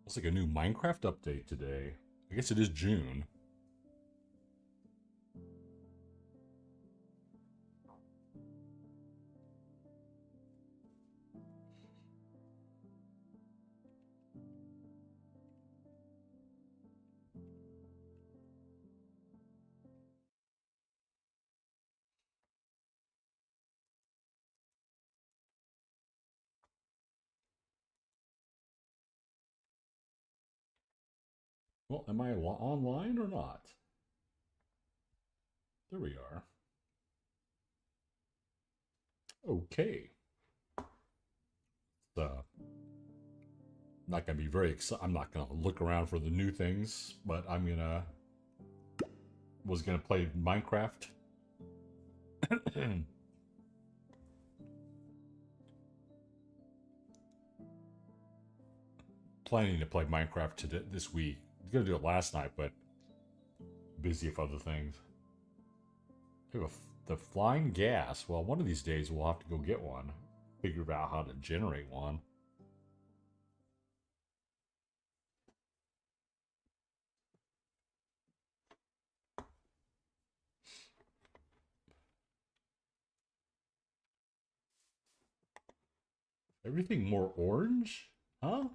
Looks like a new Minecraft update today. I guess it is June. Well, am I online or not? There we are. Okay. Uh, not gonna be very excited. I'm not gonna look around for the new things, but was gonna play Minecraft. Planning to play Minecraft today this week. I was gonna do it last night, but busy with other things. The flying gas. Well, one of these days we'll have to go get one. Figure out how to generate one. Everything more orange? Huh?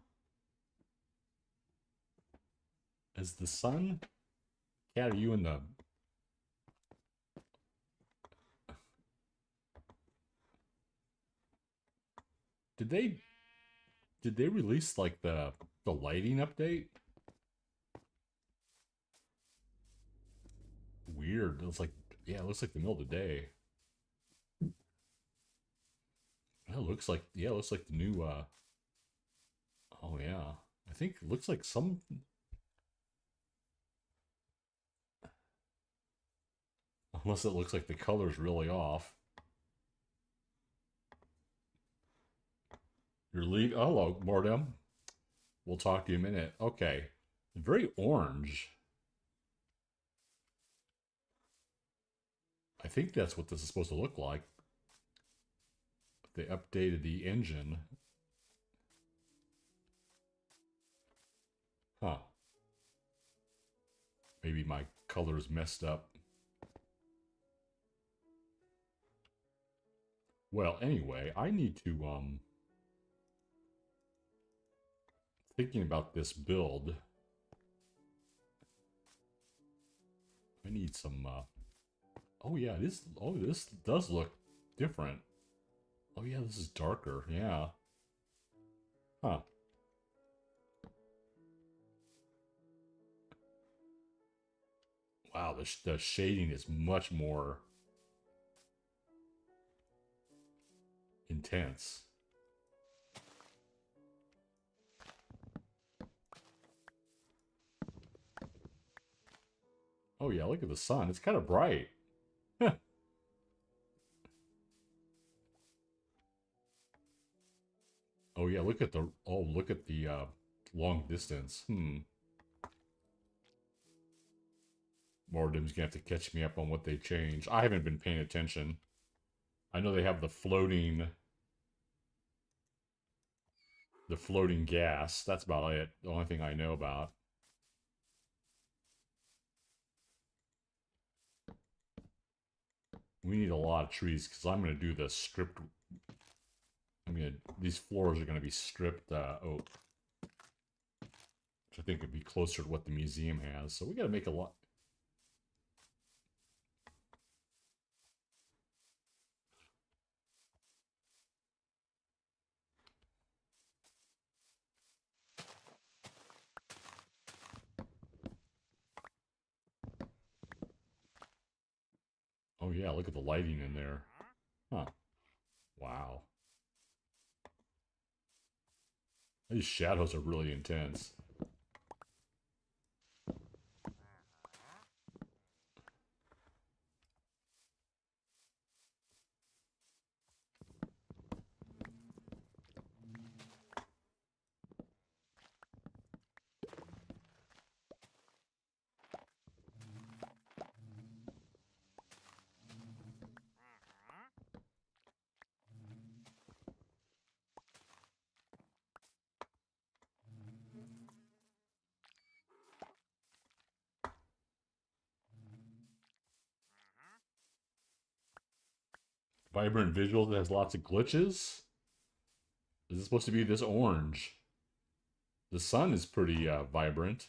Is the sun? Cat, are you in the... Did they release like the lighting update? Weird. It looks like, yeah, it looks like the middle of the day. It looks like, yeah, it looks like the new oh yeah. I think it looks like some, unless it looks like the color's really off. Your lead, oh, hello, Mordem. We'll talk to you in a minute. Okay. Very orange. I think that's what this is supposed to look like. They updated the engine. Huh. Maybe my color's messed up. Well, anyway, I need to, thinking about this build, I need some, oh yeah, this does look different. Oh yeah, this is darker, yeah. Huh. Wow, the shading is much more intense. Oh yeah, look at the sun. It's kind of bright. Oh yeah, look at the long distance. Mordim's gonna have to catch me up on what they changed. I haven't been paying attention. I know they have the floating gas. That's about it. The only thing I know about. We need a lot of trees because I'm gonna do the stripped. These floors are gonna be stripped oak, which I think would be closer to what the museum has. So we gotta make a lot. Oh yeah, look at the lighting in there. Huh. Wow. These shadows are really intense. Vibrant visuals that has lots of glitches. Is it supposed to be this orange? The sun is pretty vibrant.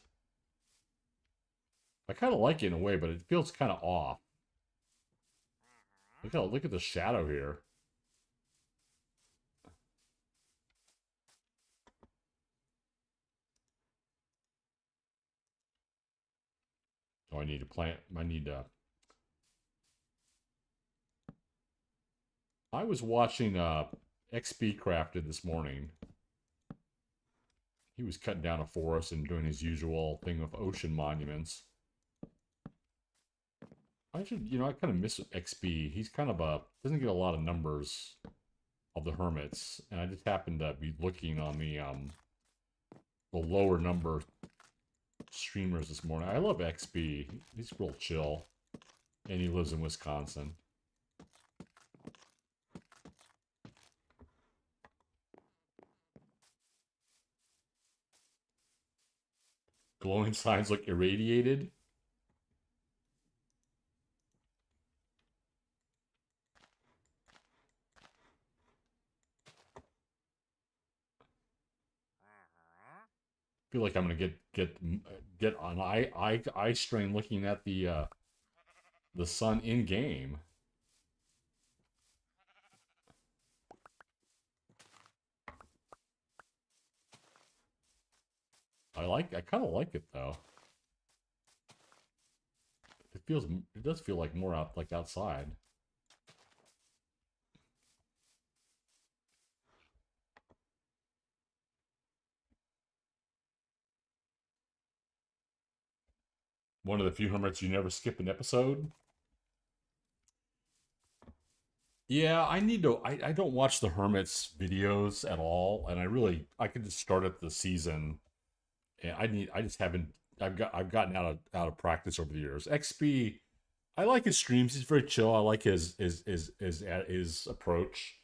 I kind of like it in a way, but it feels kind of off. Look at the shadow here. Oh, I need to plant. I need to. I was watching XP Crafted this morning. He was cutting down a forest and doing his usual thing of ocean monuments. I should, I kind of miss XP. He's kind of doesn't get a lot of numbers of the hermits, and I just happened to be looking on the lower number streamers this morning. I love XP. He's real chill, and he lives in Wisconsin. Glowing signs look irradiated. Feel like I'm gonna get on eye strain looking at the sun in game. I kind of like it though. It does feel like more out like outside. One of the few hermits you never skip an episode. Yeah, I need to. I don't watch the hermits videos at all, and I could just start at the season. And I just haven't. I've gotten out of practice over the years. XP, I like his streams. He's very chill. I like his approach.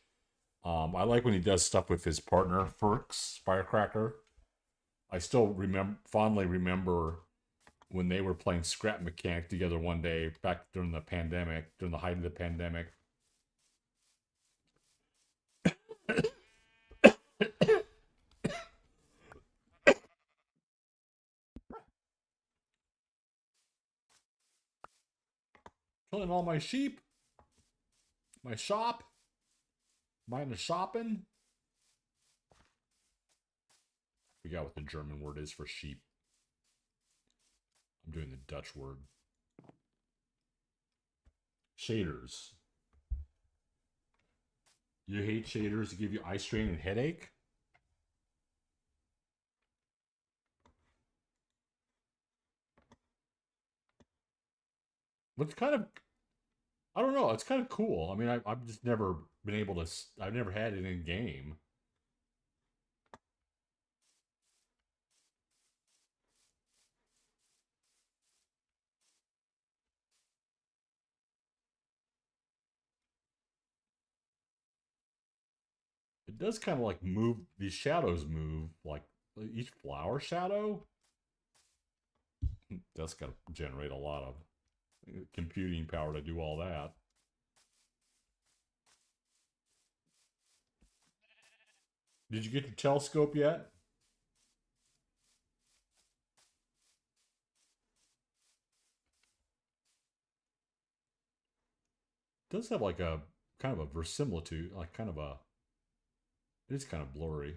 I like when he does stuff with his partner Ferks Firecracker. I still fondly remember when they were playing Scrap Mechanic together one day back during the pandemic, during the height of the pandemic. Killing all my sheep, my shop, mine is shopping. I forgot what the German word is for sheep. I'm doing the Dutch word. Shaders. You hate shaders to give you eye strain and headache? But it's kind of, I don't know, it's kind of cool. I mean, I've just never been able to, I've never had it in game. It does kind of like move, these shadows move, like each flower shadow. That's got to generate a lot of computing power to do all that. Did you get your telescope yet? It does have like a kind of a verisimilitude, like kind of a, it is kind of blurry.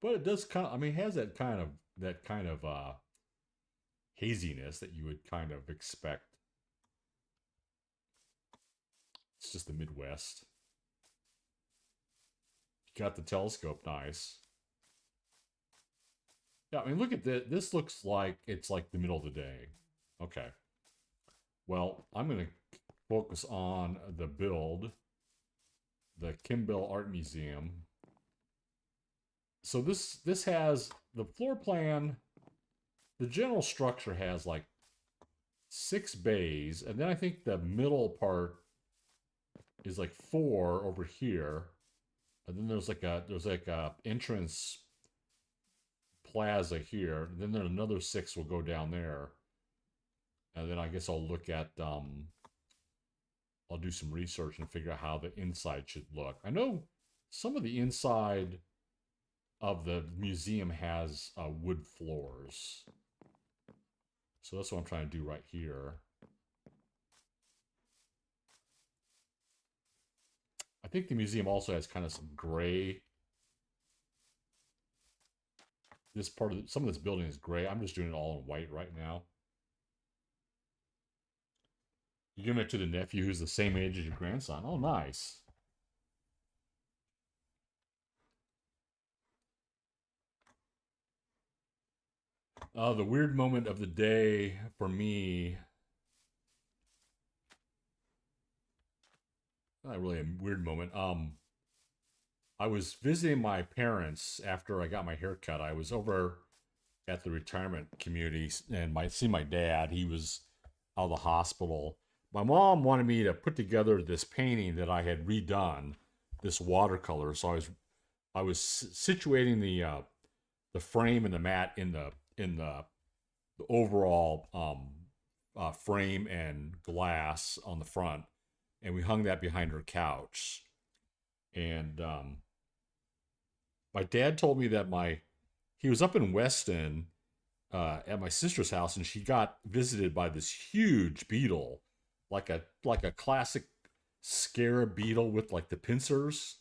But it does kind of, I mean, it has that kind of haziness that you would kind of expect. It's just the Midwest. You got the telescope, nice. Yeah, I mean, look at this. This looks like it's like the middle of the day. Okay. Well, I'm going to focus on the build, the Kimbell Art Museum. So this has the floor plan. The general structure has like 6 bays, and then I think the middle part is like 4 over here, and then there's like a entrance plaza here. And then another 6 will go down there, and then I guess I'll look at I'll do some research and figure out how the inside should look. I know some of the inside of the museum has wood floors. So that's what I'm trying to do right here. I think the museum also has kind of some gray. This part of some of this building is gray. I'm just doing it all in white right now. You're giving it to the nephew who's the same age as your grandson. Oh, nice. The weird moment of the day for me. Not really a weird moment. I was visiting my parents after I got my hair cut. I was over at the retirement community and see my dad. He was out of the hospital. My mom wanted me to put together this painting that I had redone, this watercolor. So I was situating the frame and the mat in the overall frame and glass on the front, and we hung that behind her couch. And my dad told me that he was up in Weston at my sister's house, and she got visited by this huge beetle, like a classic scarab beetle with like the pincers.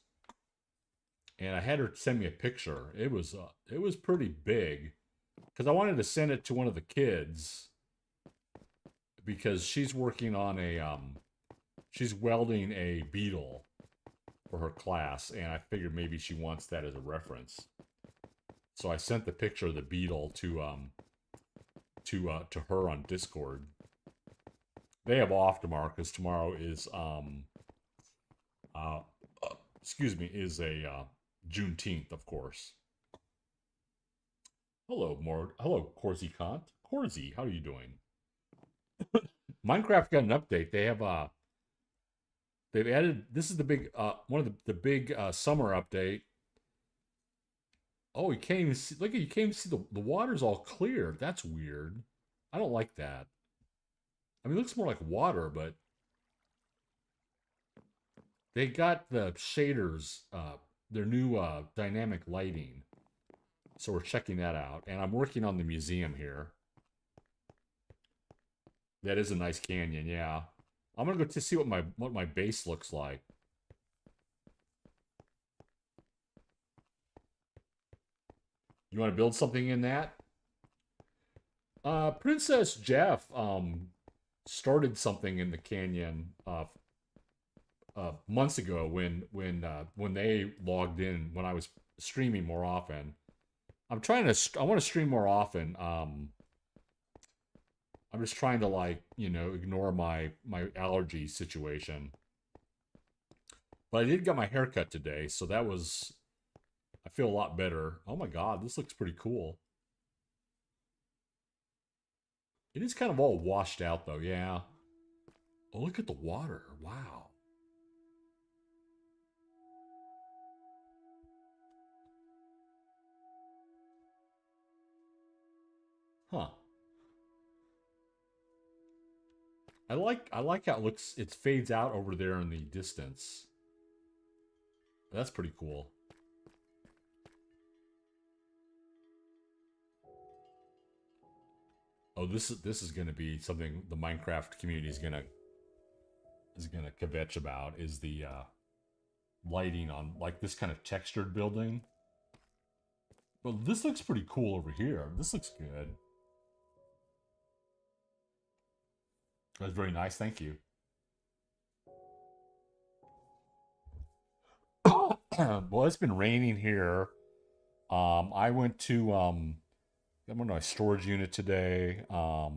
And I had her send me a picture. It was pretty big, because I wanted to send it to one of the kids, because she's working on she's welding a beetle for her class, and I figured maybe she wants that as a reference. So I sent the picture of the beetle to her on Discord. They have off tomorrow because tomorrow is excuse me, is a Juneteenth, of course. Hello, Corsi Kant. Corsi, how are you doing? Minecraft got an update. They've added, this is the big one of the big summer update. Oh, you can't even see, look at, you can't even see the water's all clear. That's weird. I don't like that. I mean, it looks more like water, but they got the shaders, their new dynamic lighting. So we're checking that out. And I'm working on the museum here. That is a nice canyon, yeah. I'm gonna go to see what my base looks like. You want to build something in that? Princess Jeff started something in the canyon months ago when they logged in, when I was streaming more often. I want to stream more often. I'm just trying to, like, ignore my allergy situation. But I did get my haircut today, so I feel a lot better. Oh my god, this looks pretty cool. It is kind of all washed out though, yeah. Oh, look at the water. Wow. Huh. I like how it looks. It fades out over there in the distance. That's pretty cool. Oh, this is going to be something the Minecraft community is gonna kvetch about, is the lighting on like this kind of textured building. Well, this looks pretty cool over here. This looks good. That's very nice. Thank you. Well, it's been raining here. I went to my storage unit today. Got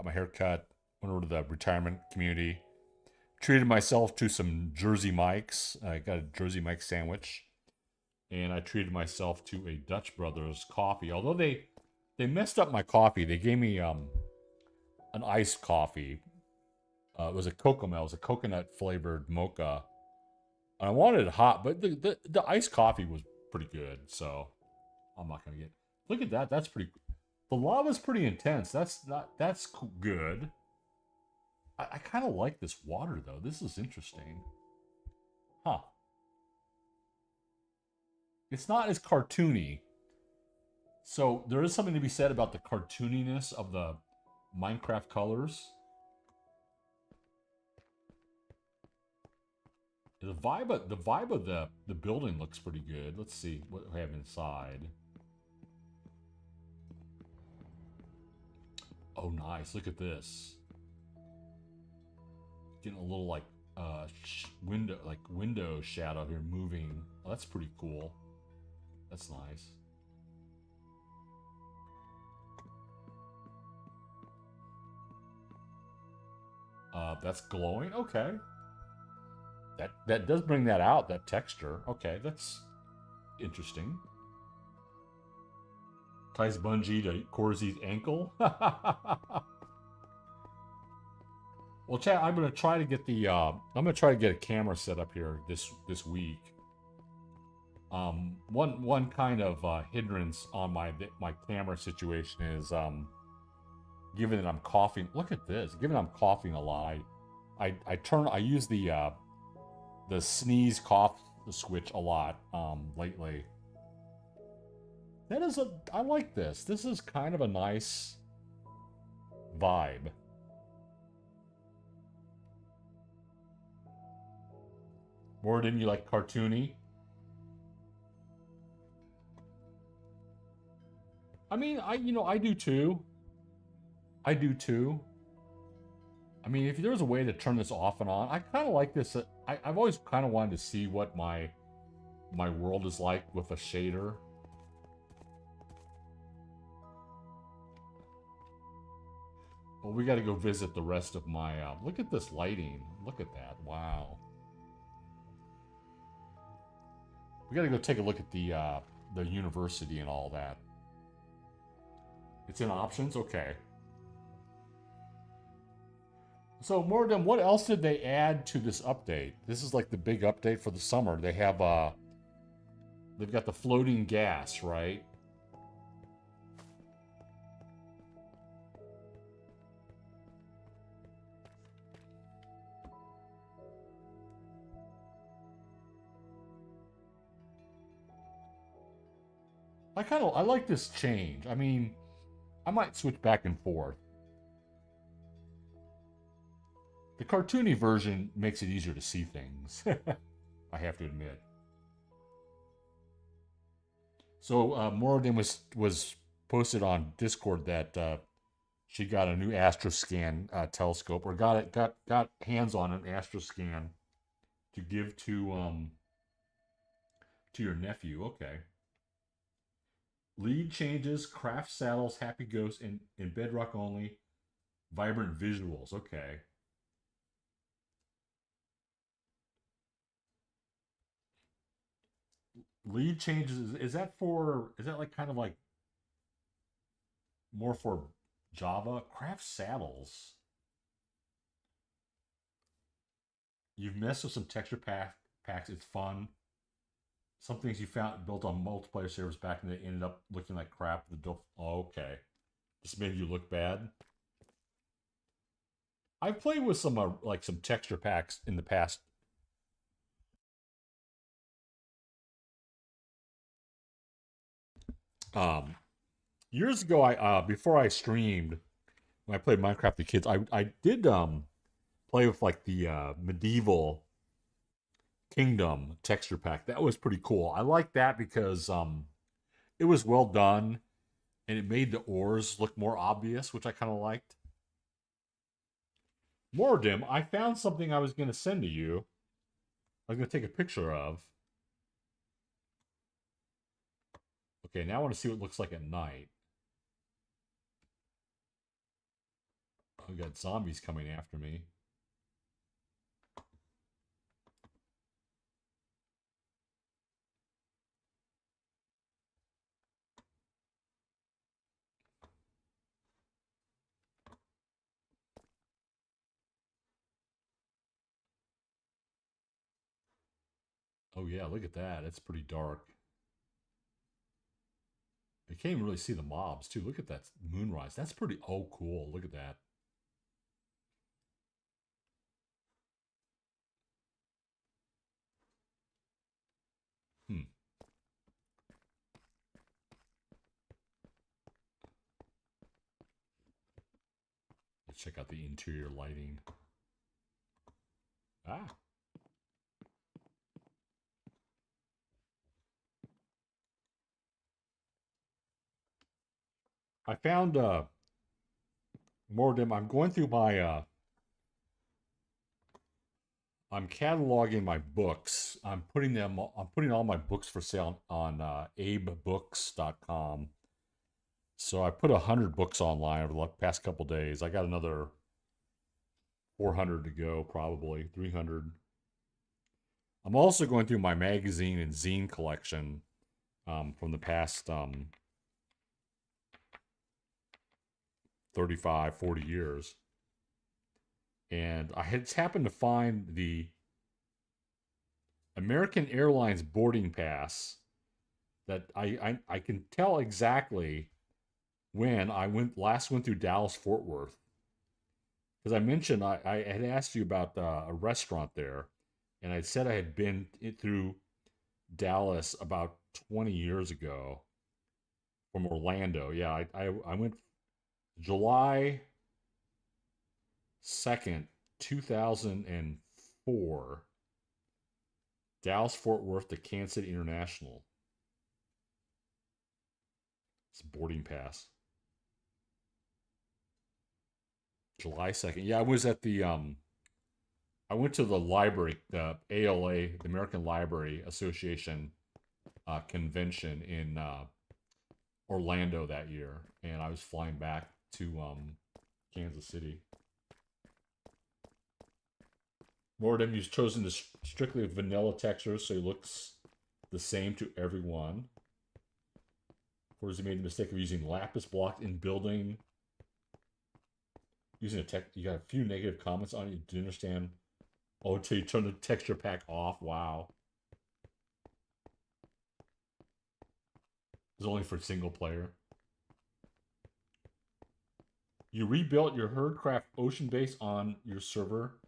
my hair cut. Went over to the retirement community. Treated myself to some Jersey Mike's. I got a Jersey Mike sandwich, and I treated myself to a Dutch Brothers coffee. Although they messed up my coffee. They gave me an iced coffee. It was a Cocomel. It was a coconut flavored mocha. And I wanted it hot, but the iced coffee was pretty good. So I'm not gonna get. Look at that. That's pretty. The lava's pretty intense. That's good. I kind of like this water though. This is interesting. Huh. It's not as cartoony. So there is something to be said about the cartooniness of the Minecraft colors. The vibe of the building looks pretty good. Let's see what we have inside. Oh, nice. Look at this. Getting a little like window shadow here moving. Oh, that's pretty cool. That's nice. That's glowing. Okay. That does bring that out, that texture. Okay, that's interesting. Ties bungee to Corsi's ankle. Well, Chad, I'm gonna try to get the I'm gonna try to get a camera set up here this week. One kind of hindrance on my camera situation is given that I'm coughing. Look at this. Given I'm coughing a lot, I use the sneeze cough switch a lot lately. I like this. This is kind of a nice vibe. More than you like cartoony? I mean, I do too. I do too. I mean, if there was a way to turn this off and on, I kind of like this. I've always kind of wanted to see what my world is like with a shader. Well, we got to go visit the rest of my. Look at this lighting. Look at that. Wow. We got to go take a look at the university and all that. It's in options. Okay. So, Morgan, what else did they add to this update? This is like the big update for the summer. They have they've got the floating gas, right? I like this change. I mean, I might switch back and forth. The cartoony version makes it easier to see things. I have to admit. So Moradin was posted on Discord that she got a new Astroscan telescope, or got hands on an Astroscan to give to your nephew. Okay. Lead changes, craft saddles, happy ghosts, in bedrock only, vibrant visuals. Okay. Lead changes, is that like kind of like more for Java? Craft saddles. You've messed with some packs. It's fun. Some things you found built on multiplayer servers back in the day ended up looking like crap. Okay. This made you look bad. I've played with some like some texture packs in the past. Um, Years ago, I before I streamed when I played Minecraft with the kids, I did play with like the medieval kingdom texture pack. That was pretty cool. I like that because it was well done and it made the ores look more obvious, which I kind of liked. Mordim, I found something I was going to send to you. I was going to take a picture of. Okay, now I want to see what it looks like at night. We got zombies coming after me. Oh yeah, look at that. It's pretty dark. You can't even really see the mobs too. Look at that moonrise. That's pretty. Oh, cool. Look at that. check out the interior lighting. Ah. I found more of them. I'm going through my I'm cataloging my books. I'm putting all my books for sale on abebooks.com. So I put 100 books online over the past couple days. I got another 400 to go, probably 300. I'm also going through my magazine and zine collection from the past 35, 40 years. And I had happened to find the American Airlines boarding pass that I can tell exactly when I went through Dallas Fort Worth, because I mentioned I had asked you about a restaurant there, and I said I had been through Dallas about 20 years ago from Orlando. Yeah, I went July 2nd, 2004, Dallas Fort Worth to Kansas City International. It's a boarding pass. July 2nd. Yeah, I was at the I went to the library, the ALA, the American Library Association convention in Orlando that year, and I was flying back to Kansas City. More of them you've chosen the strictly vanilla texture, so it looks the same to everyone. Of course, he made the mistake of using lapis block in building. Using a tech, you got a few negative comments on it. Do you understand? Oh, until you turn the texture pack off. Wow. It's only for single player. You rebuilt your Herdcraft Ocean base on your server.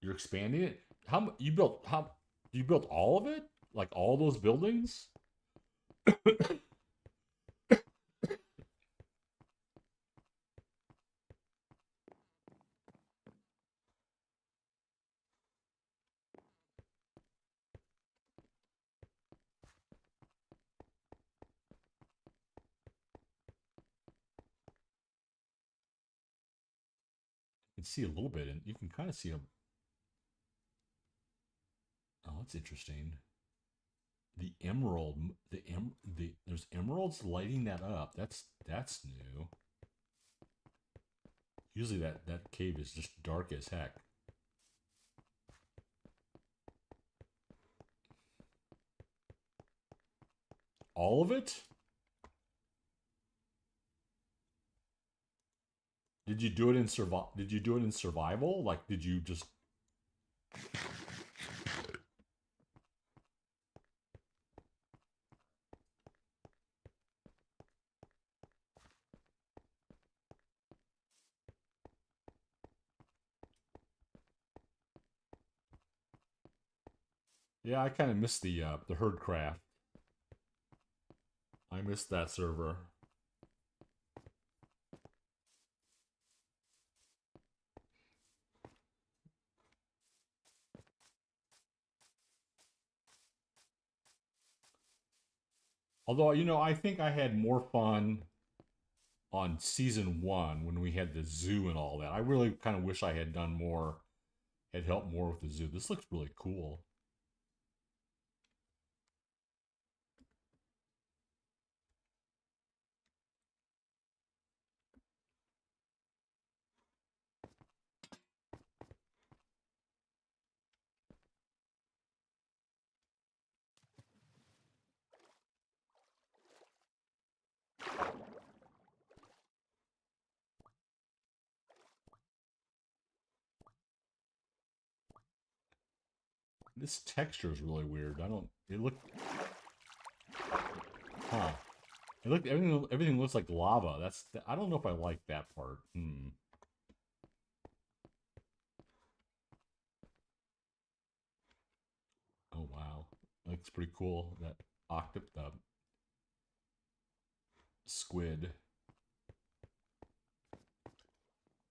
You're expanding it. How you built? How you built all of it? Like all those buildings? You can see a little bit, and you can kind of see them. Oh, that's interesting. The emerald, there's emeralds lighting that up. That's new. Usually that cave is just dark as heck. All of it? Did you do it in survival? Did you do it in survival? Like, did you just? Yeah, I kind of missed the herdcraft. I missed that server. Although, I think I had more fun on season one when we had the zoo and all that. I really kind of wish I had done more, had helped more with the zoo. This looks really cool. This texture is really weird. I don't. It looked. Huh. It looked. Everything looks like lava. I don't know if I like that part. Hmm. Oh wow. Looks pretty cool. That octop. Squid.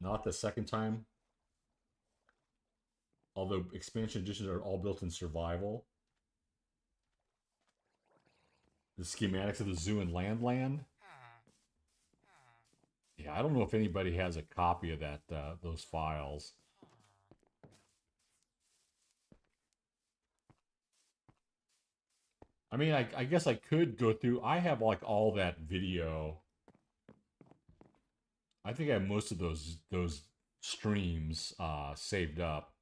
Not the second time. Although expansion editions are all built in survival. The schematics of the zoo and land. Yeah, I don't know if anybody has a copy of that those files. I mean, I guess I could go through. I have like all that video. I think I have most of those streams saved up.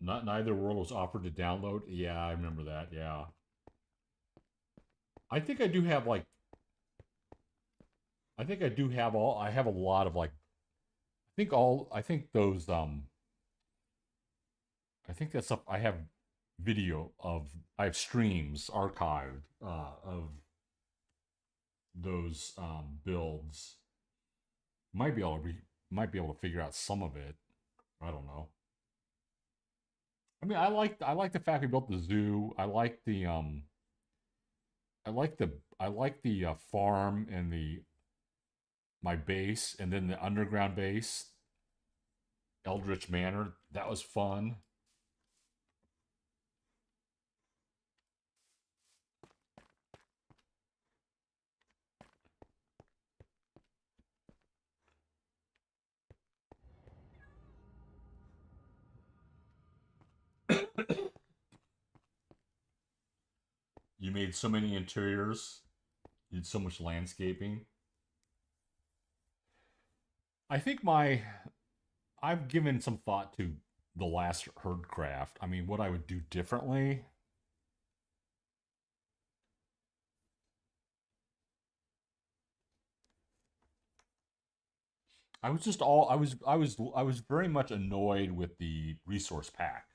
Neither world was offered to download. Yeah, I remember that. Yeah, I think I do have like. I think I do have all. I have a lot of like. I think all. I think those. I think that's up. I have video of. I have streams archived of those builds. Might be able to might be able to figure out some of it. I don't know. I mean, I like the fact we built the zoo. I like the farm and the my base, and then the underground base, Eldritch Manor. That was fun. You made so many interiors. You did so much landscaping. I think my I've given some thought to the last herdcraft. I mean, what I would do differently. I was just all I was very much annoyed with the resource pack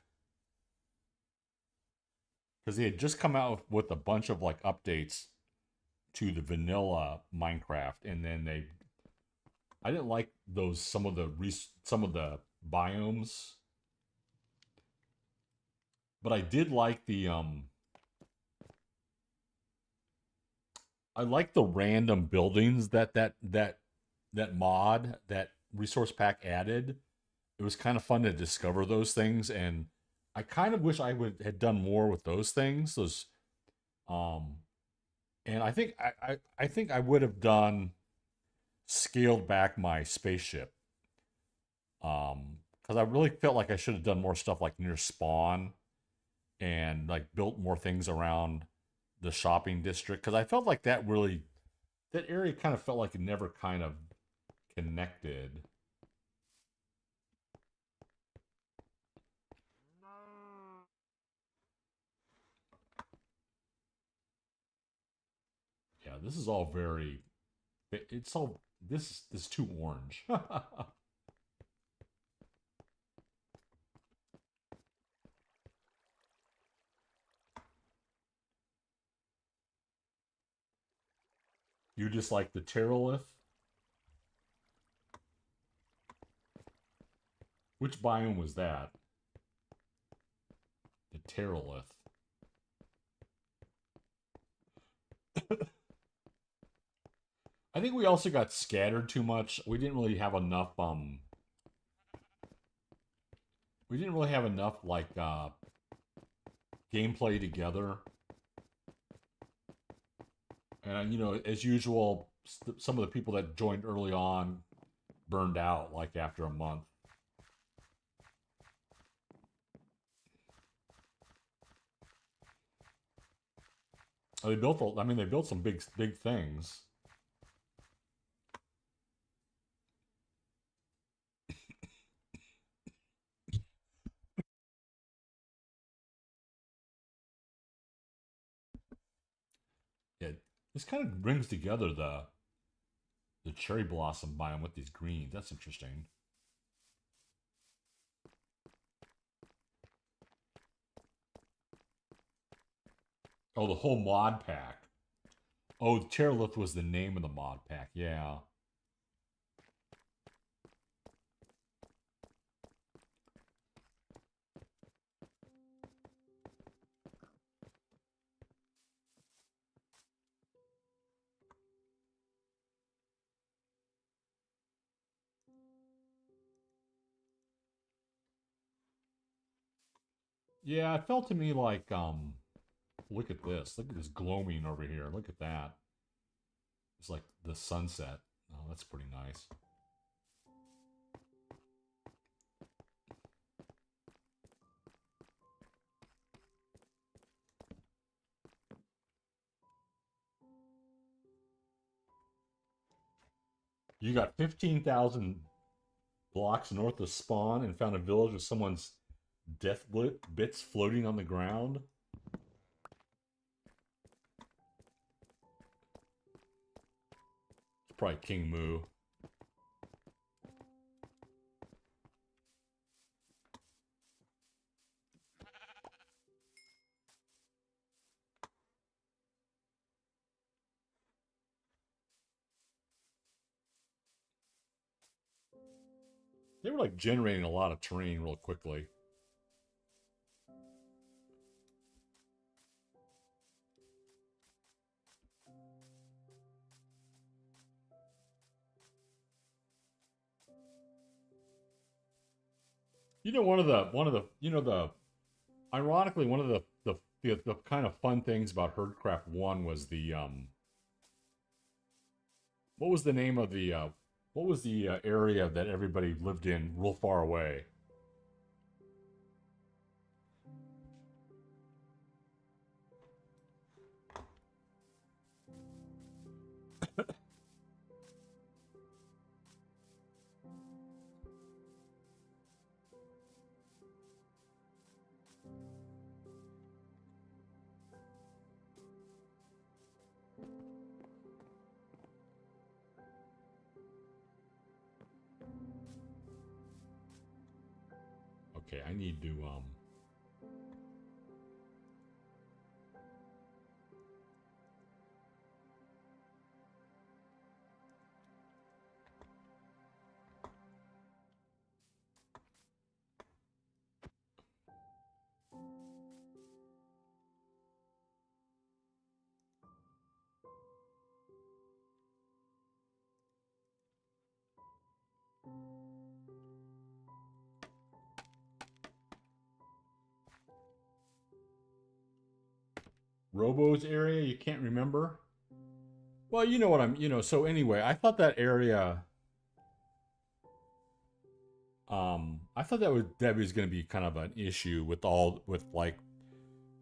because they had just come out with a bunch of like updates to the vanilla Minecraft, and then they I didn't like those some of the biomes, but I did like the I like the random buildings that mod that resource pack added. It was kind of fun to discover those things, and I kind of wish I would had done more with those things. Those um, and I think I would have done scaled back my spaceship. Because I really felt like I should have done more stuff like near spawn and like built more things around the shopping district. Because I felt like that area kind of felt like it never kind of connected. Yeah, this is all very. It's all this too orange. You just like the Terralith? Which biome was that? The Terralith. I think we also got scattered too much. We didn't really have enough like gameplay together. And you know, as usual, some of the people that joined early on burned out like after a month. I mean, they built some big things. This kind of brings together the cherry blossom biome with these greens. That's interesting. Oh, the whole mod pack. Oh, the chairlift was the name of the mod pack. Yeah. Yeah, it felt to me like look at this. Look at this gloaming over here. Look at that. It's like the sunset. Oh, that's pretty nice. You got 15,000 blocks north of spawn and found a village with someone's death bits floating on the ground. It's probably King Moo. They were like generating a lot of terrain real quickly. You know, ironically, one of the kind of fun things about Herdcraft 1 was the what was the name of the what was the area that everybody lived in real far away? Okay, I need to Robo's area. You can't remember? Well, you know what I'm. So anyway, I thought that area. I thought that was going to be kind of an issue with like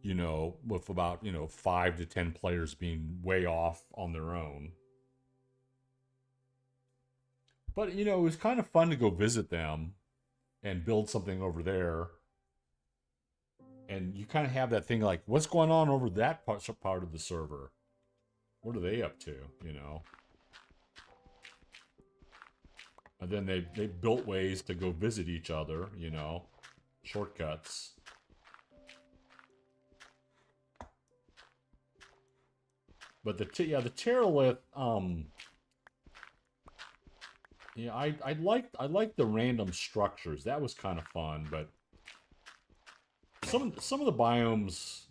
with about 5 to 10 players being way off on their own. But it was kind of fun to go visit them and build something over there. And you kind of have that thing like, what's going on over that part of the server? What are they up to? And then they built ways to go visit each other. Shortcuts. But the Terralith, I liked the random structures. That was kind of fun, but some of the biomes.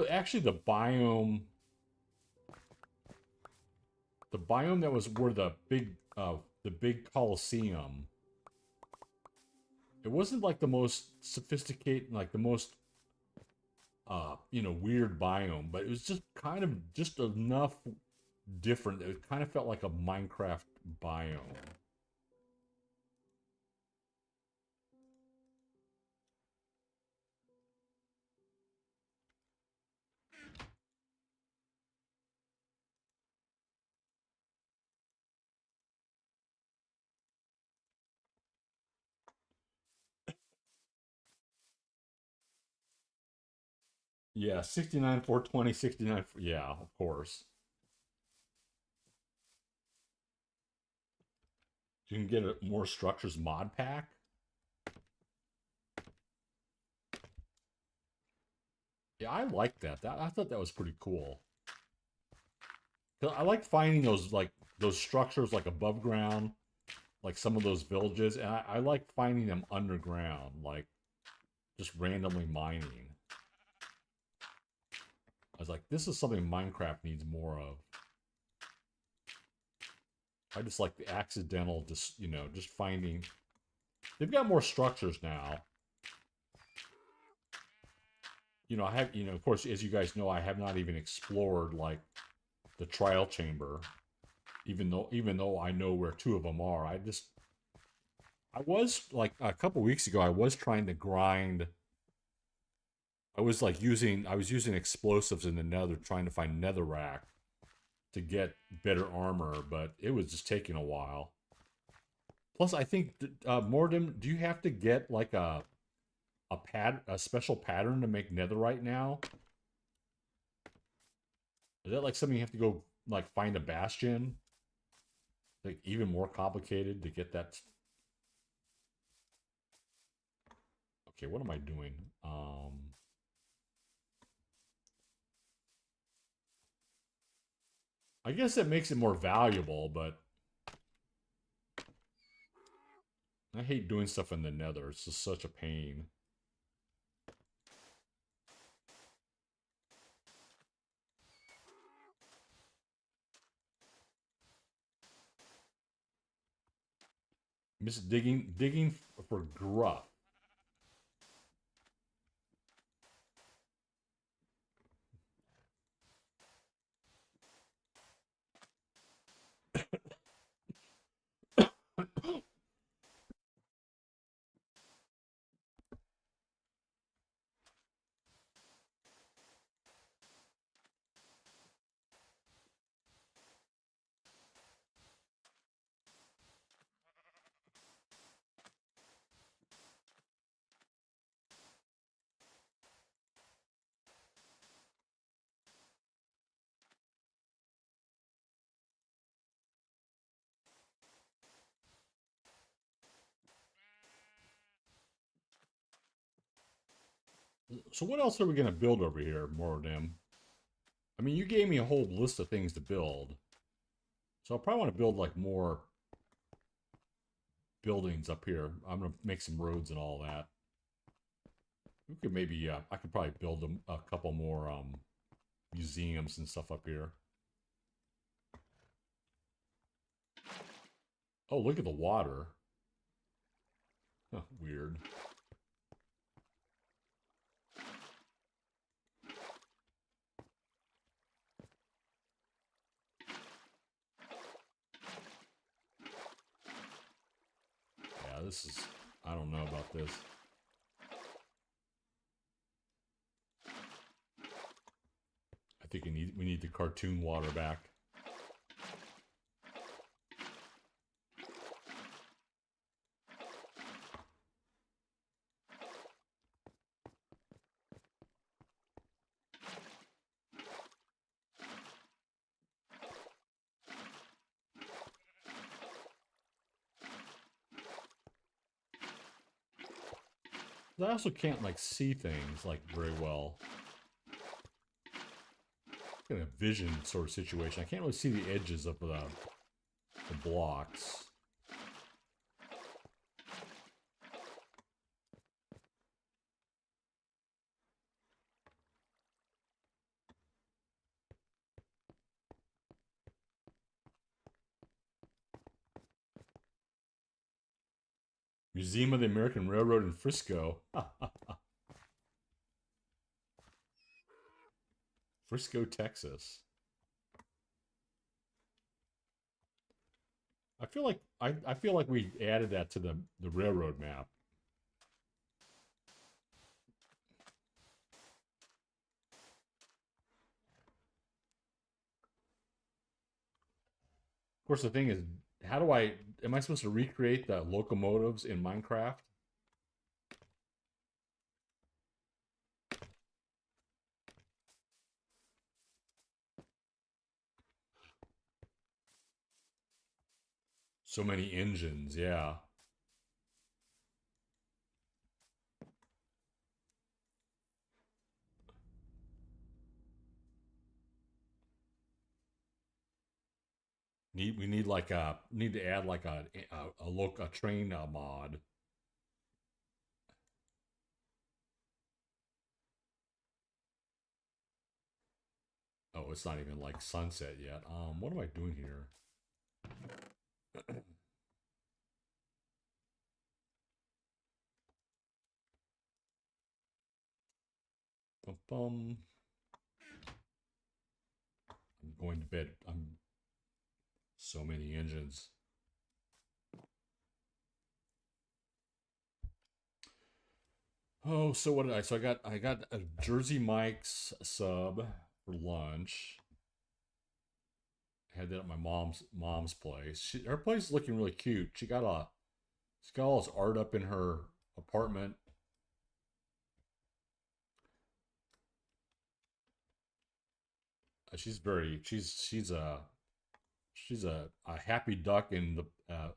Actually the biome that was where the big Coliseum. It wasn't like the most sophisticated, like the most weird biome, but it was just enough different. It kind of felt like a Minecraft biome. Yeah, 69 420 69. Yeah, of course. You can get a more structures mod pack. Yeah, I like that. I thought that was pretty cool. 'Cause I like finding those like those structures like above ground, like some of those villages, and I like finding them underground, like just randomly mining. I was like, this is something Minecraft needs more of. I just like the accidental, just just finding. They've got more structures now. I have, of course, as you guys know, I have not even explored like the trial chamber, even though I know where two of them are. I was like a couple weeks ago, I was trying to grind. I was using explosives in the nether, trying to find netherrack to get better armor, but it was just taking a while. Plus, I think, Mordem, do you have to get like a special pattern to make netherite now? Is that like something you have to go like find a bastion? Like even more complicated to get that. Okay, what am I doing? I guess it makes it more valuable, but I hate doing stuff in the nether. It's just such a pain. Miss digging for gruff. So what else are we gonna build over here, Moradam? I mean, you gave me a whole list of things to build, so I probably want to build like more buildings up here. I'm gonna make some roads and all that. We could maybe, I could probably build a couple more museums and stuff up here. Oh, look at the water. Huh, weird. Yeah, this is. I don't know about this. I think we need the cartoon water back. I also can't like see things like very well. In a vision sort of situation, I can't really see the edges of the blocks. Museum of the American Railroad in Frisco. Frisco, Texas. I feel like we added that to the railroad map. Of course, the thing is, how do I? Am I supposed to recreate the locomotives in Minecraft? So many engines, yeah. We need like a need to add like a train mod. Oh, it's not even like sunset yet. What am I doing here? Bum, bum. I'm going to bed. I'm so many engines. Oh, so what did I? So I got a Jersey Mike's sub for lunch. Had that at my mom's place. Her place is looking really cute. She's got all this art up in her apartment. She's very she's a happy duck in the a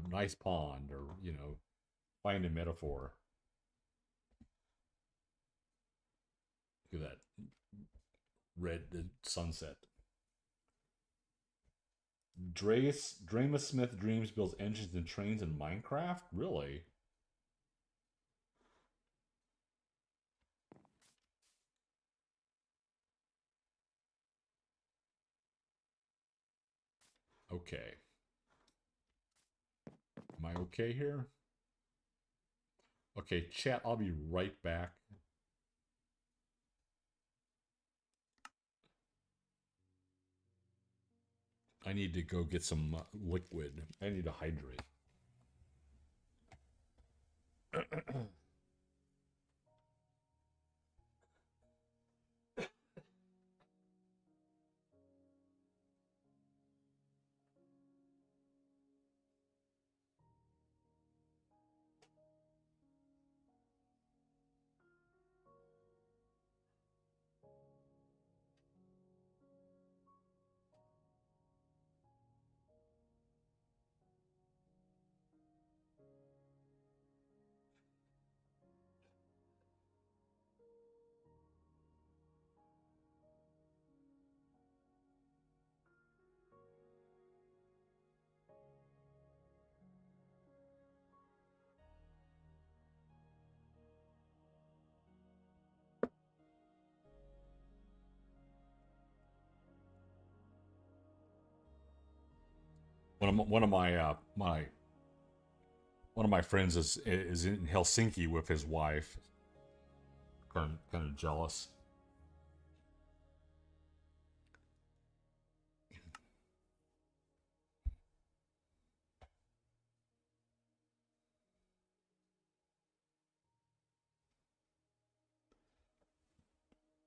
nice pond, or find a metaphor. Look at that red sunset. Drama Smith dreams builds engines and trains in Minecraft. Really? Okay. Am I okay here? Okay, chat. I'll be right back. I need to go get some liquid. I need to hydrate. One of my one of my friends is in Helsinki with his wife. Kind of jealous.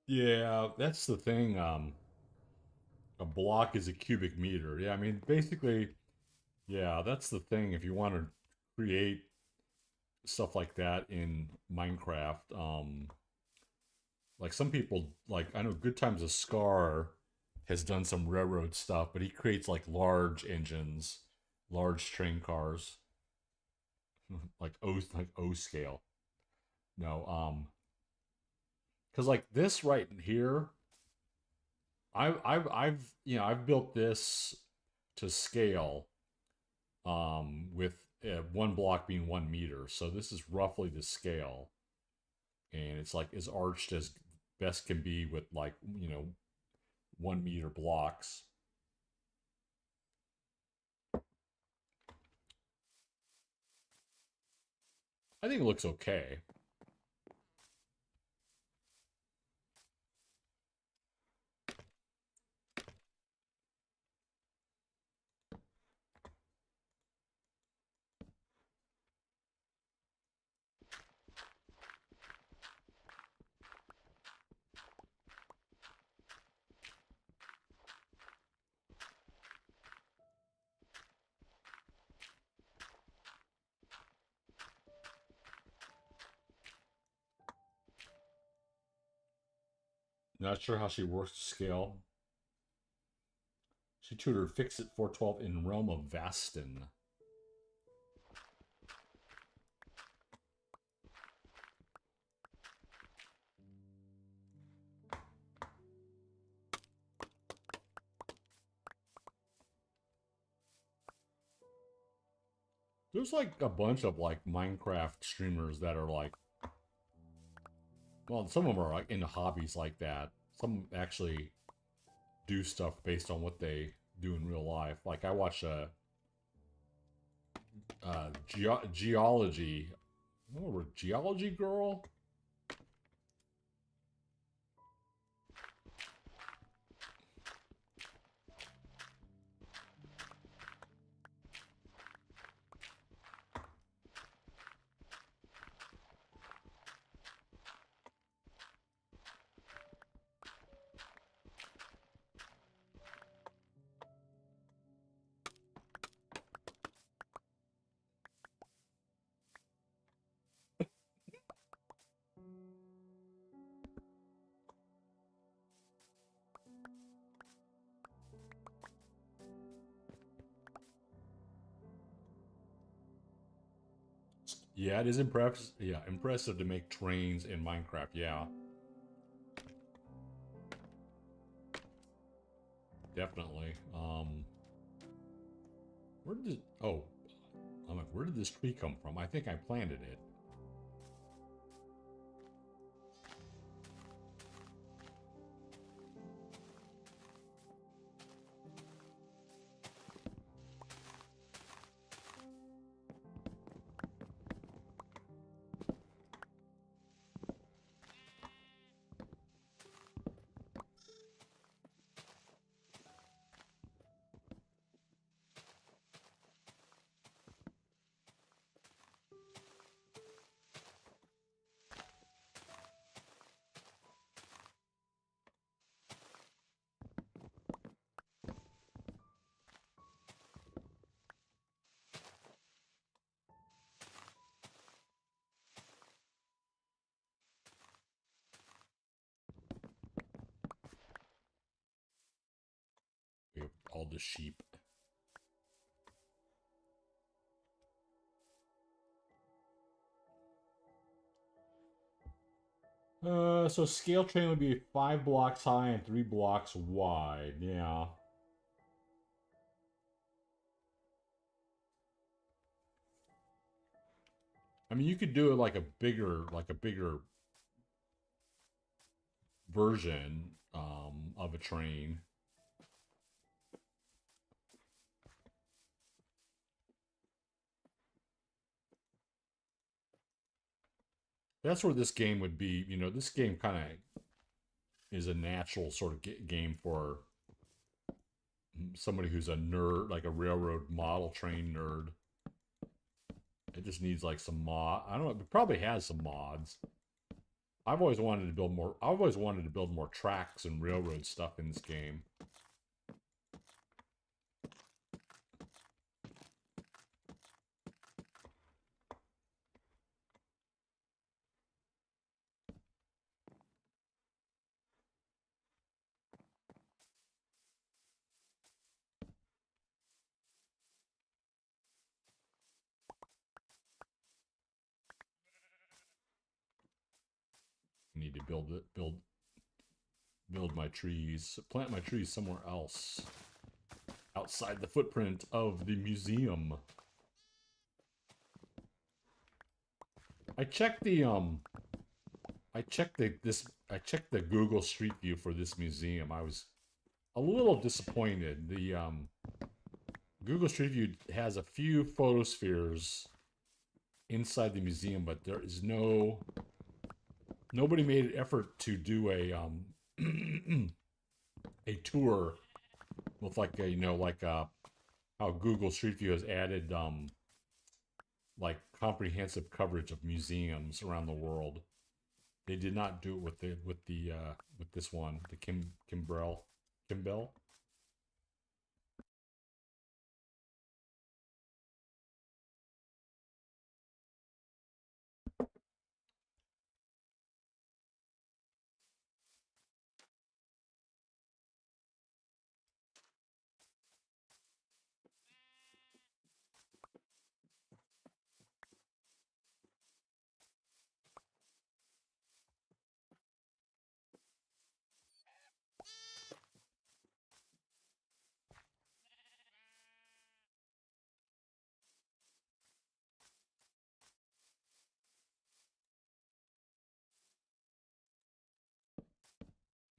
Yeah, that's the thing. A block is a cubic meter. Yeah, I mean, basically, yeah, that's the thing. If you want to create stuff like that in Minecraft, like some people, like I know Good Times a Scar has done some railroad stuff, but he creates like large engines, large train cars, like O scale. No, because like this right here, I've built this to scale, with one block being 1 meter. So this is roughly the scale, and it's like as arched as best can be with like 1 meter blocks. I think it looks okay. Not sure how she works to scale. She tutored Fix It 412 in Realm of Vastin. There's like a bunch of like Minecraft streamers that are like, well, some of them are like into hobbies like that. Some actually do stuff based on what they do in real life. Like I watch geology, oh, geology girl. Yeah, it is impressive. Yeah, impressive to make trains in Minecraft. Yeah, definitely. Where did oh, I'm like, where did this tree come from? I think I planted it. We have all the sheep. So scale train would be 5 blocks high and 3 blocks wide. Yeah. I mean, you could do it like a bigger version of a train. That's where this game would be. You know, this game kind of is a natural sort of game for somebody who's a nerd, like a railroad model train nerd. It just needs like some mod. I don't know. It probably has some mods. I've always wanted to build more. I've always wanted to build more tracks and railroad stuff in this game. I need to build my trees, plant my trees somewhere else, outside the footprint of the museum. I checked the I checked the Google Street View for this museum. I was a little disappointed. The Google Street View has a few photospheres inside the museum, but there is nobody made an effort to do a tour with like a how Google Street View has added like comprehensive coverage of museums around the world. They did not do it with this one, the Kimbell.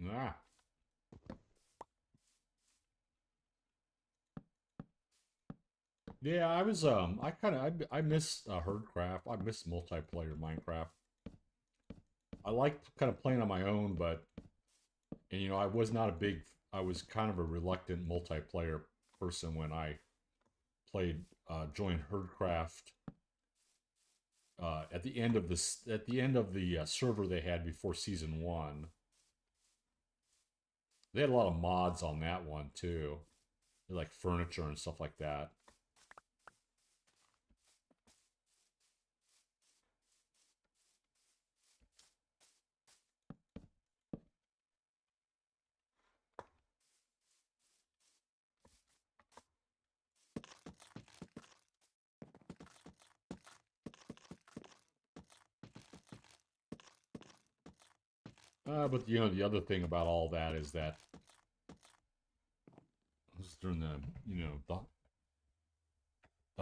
Ah. Yeah, I was I kind of I miss herdcraft. I miss multiplayer Minecraft. I liked kind of playing on my own, but and I was not a big I was kind of a reluctant multiplayer person when I played joined herdcraft at the end of the server they had before season 1. They had a lot of mods on that one too, like furniture and stuff like that. But the other thing about all that is that this is during the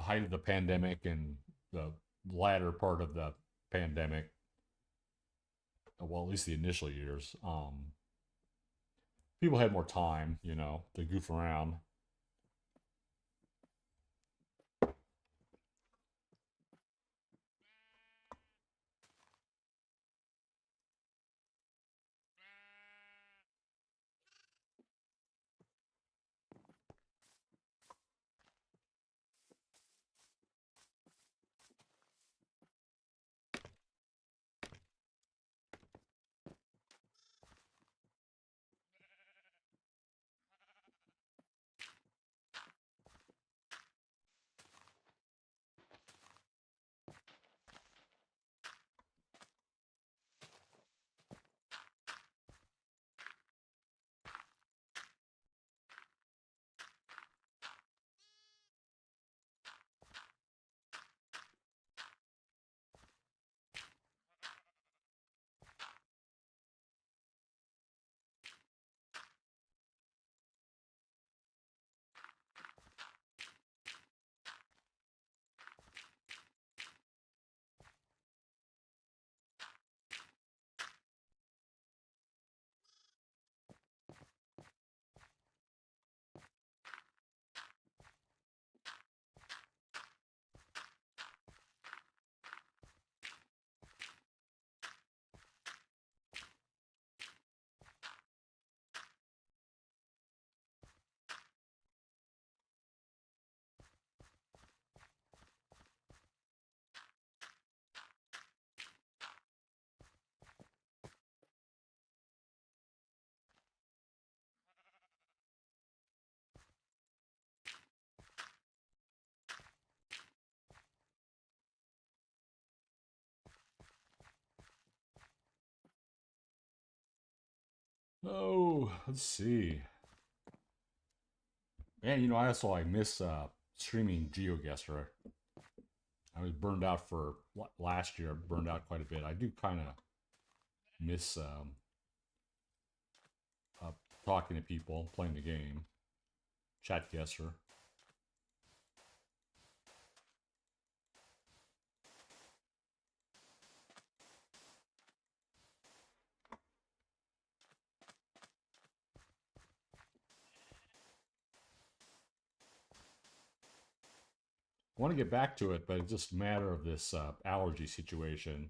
height of the pandemic and the latter part of the pandemic. Well, at least the initial years. People had more time, to goof around. Oh, let's see. And I miss streaming GeoGuessr. I was burned out for last year. Burned out quite a bit. I do kind of miss uh, talking to people, playing the game. Chat guesser. I want to get back to it, but it's just a matter of this allergy situation.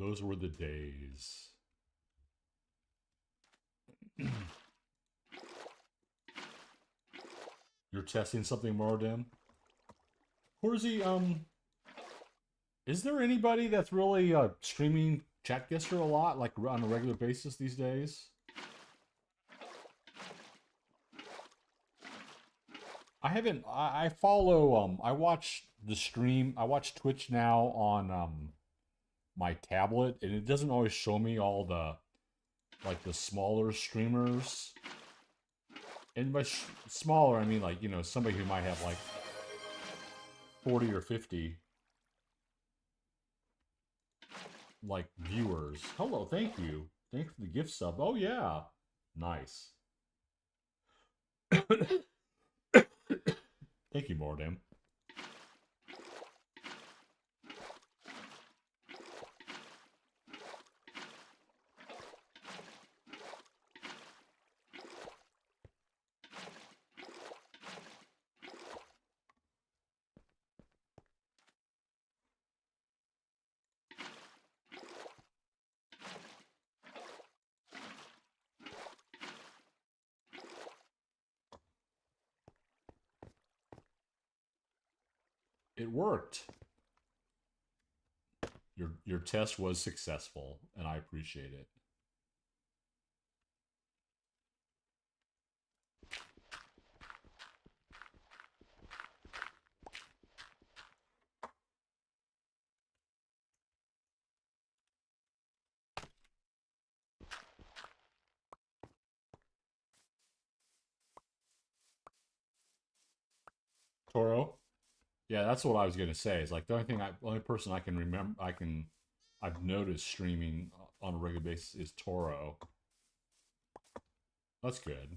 Those were the days. You're testing something more, Dim? Horsey, is there anybody that's really streaming Chatgister a lot, like on a regular basis these days? I haven't. I follow. I watch the stream. I watch Twitch now on my tablet, and it doesn't always show me all the like the smaller streamers. And by smaller, I mean like, you know, somebody who might have like 40 or 50 like viewers. Hello, thank you. Thanks for the gift sub. Oh yeah. Nice. Thank you, Mordam. It worked. Your test was successful, and I appreciate it. Toro? Yeah, that's what I was gonna say. Is like the only person I can remember, I've noticed streaming on a regular basis is Toro. That's good.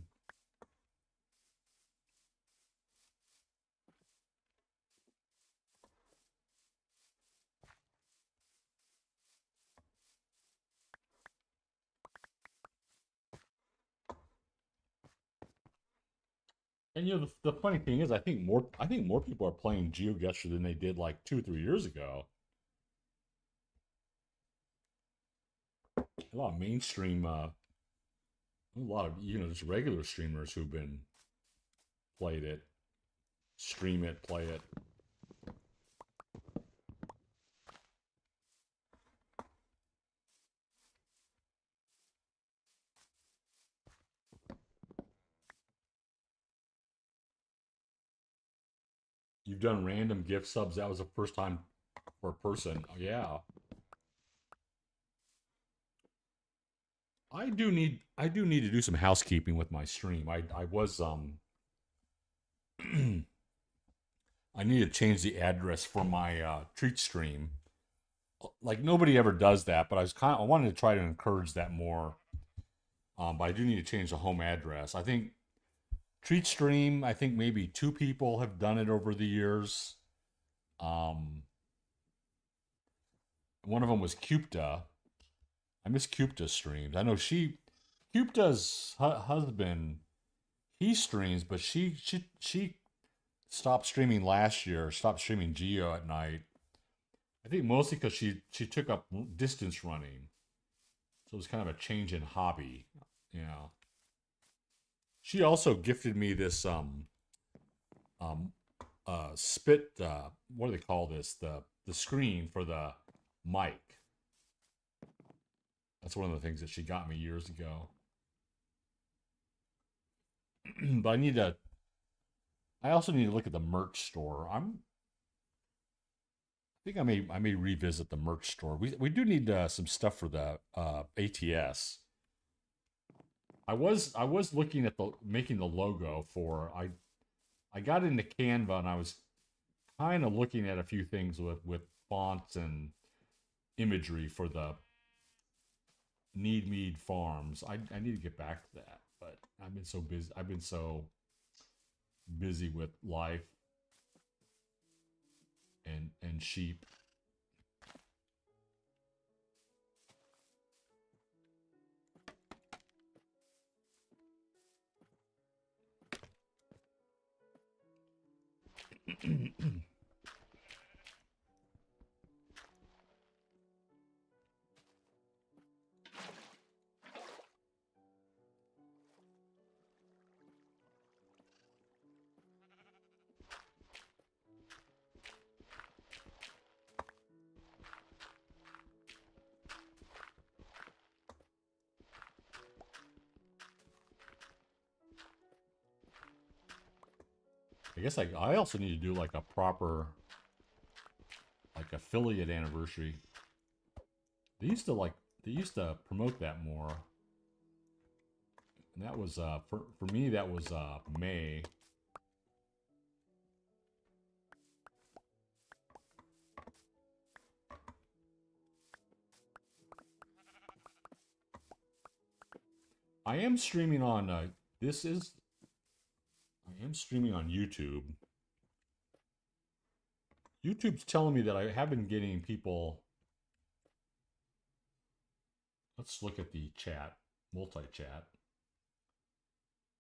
And you know, the funny thing is, I think more people are playing GeoGuessr than they did like 2 or 3 years ago. A lot of mainstream, a lot of just regular streamers who've been played it, stream it, play it. You've done random gift subs. That was the first time for a person. Oh, yeah, I do need to do some housekeeping with my stream. I was I need to change the address for my treat stream. Like nobody ever does that, but I wanted to try to encourage that more. But I do need to change the home address. I think treat stream. I think maybe two people have done it over the years. Um, One of them was Cupta. I miss Cupta streams. I know Cupta's husband, he streams, but she stopped streaming last year. Stopped streaming Geo at night. I think mostly because she took up distance running, so it was kind of a change in hobby. Yeah. She also gifted me this um spit what do they call this, the screen for the mic. That's one of the things that she got me years ago. But I also need to look at the merch store. I think I may revisit the merch store. We do need some stuff for the ATS. I was looking at the making the logo for I got into Canva, and I was kind of looking at a few things with fonts and imagery for the Need Mead Farms. I need to get back to that, but I've been so busy. I've been so busy with life and sheep. I guess I also need to do like a proper like affiliate anniversary they used to promote that more. And that was for me that was May. I am streaming on this is I am streaming on YouTube. YouTube's telling me that I have been getting people. Let's look at the chat, multi-chat.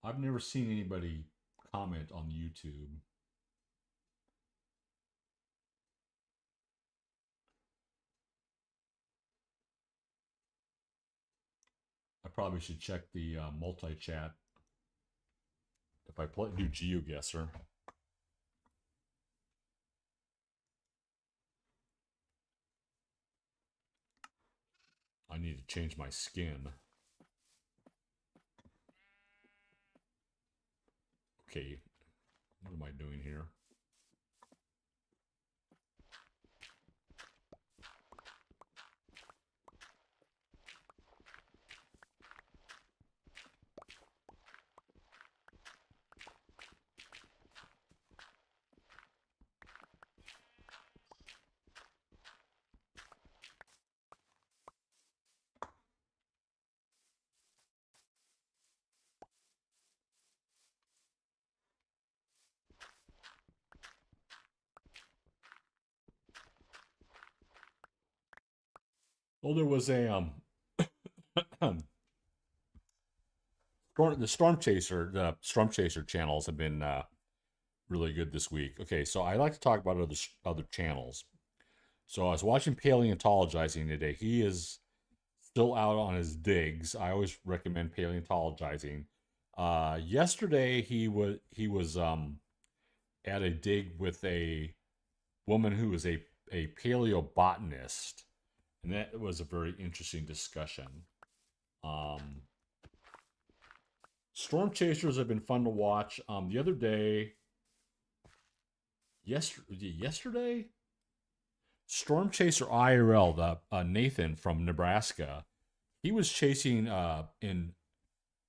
I've never seen anybody comment on YouTube. I probably should check the multi-chat if I do GeoGuessr. I need to change my skin. Okay, what am I doing here? Well, there was a the Storm Chaser channels have been really good this week. Okay, so I like to talk about other channels. So I was watching Paleontologizing today. He is still out on his digs. I always recommend Paleontologizing. Yesterday he was at a dig with a woman who was a paleobotanist, and that was a very interesting discussion. Um, Storm Chasers have been fun to watch. The other day, yesterday, Storm Chaser IRL, the Nathan from Nebraska, he was chasing in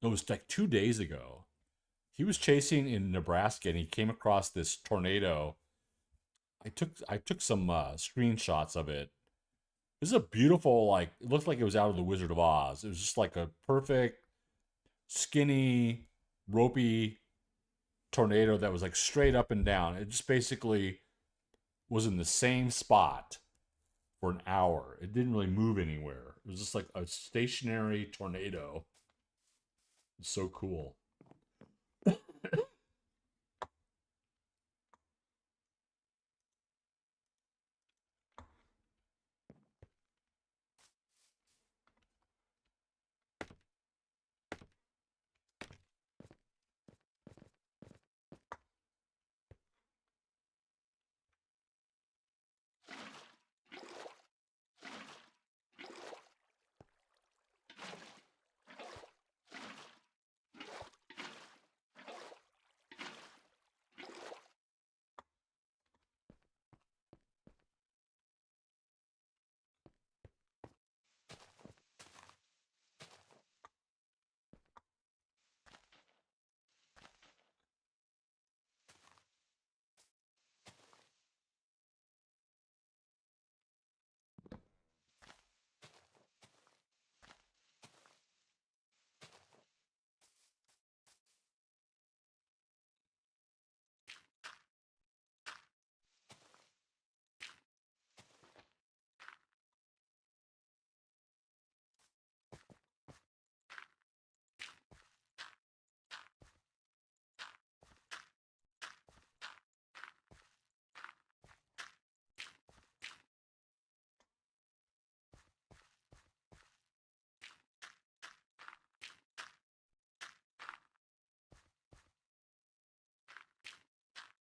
it was like 2 days ago. He was chasing in Nebraska and he came across this tornado. I took some screenshots of it. This is a beautiful, like, it looked like it was out of the Wizard of Oz. It was just like a perfect skinny, ropey tornado that was like straight up and down. It just basically was in the same spot for an hour. It didn't really move anywhere. It was just like a stationary tornado. It's so cool.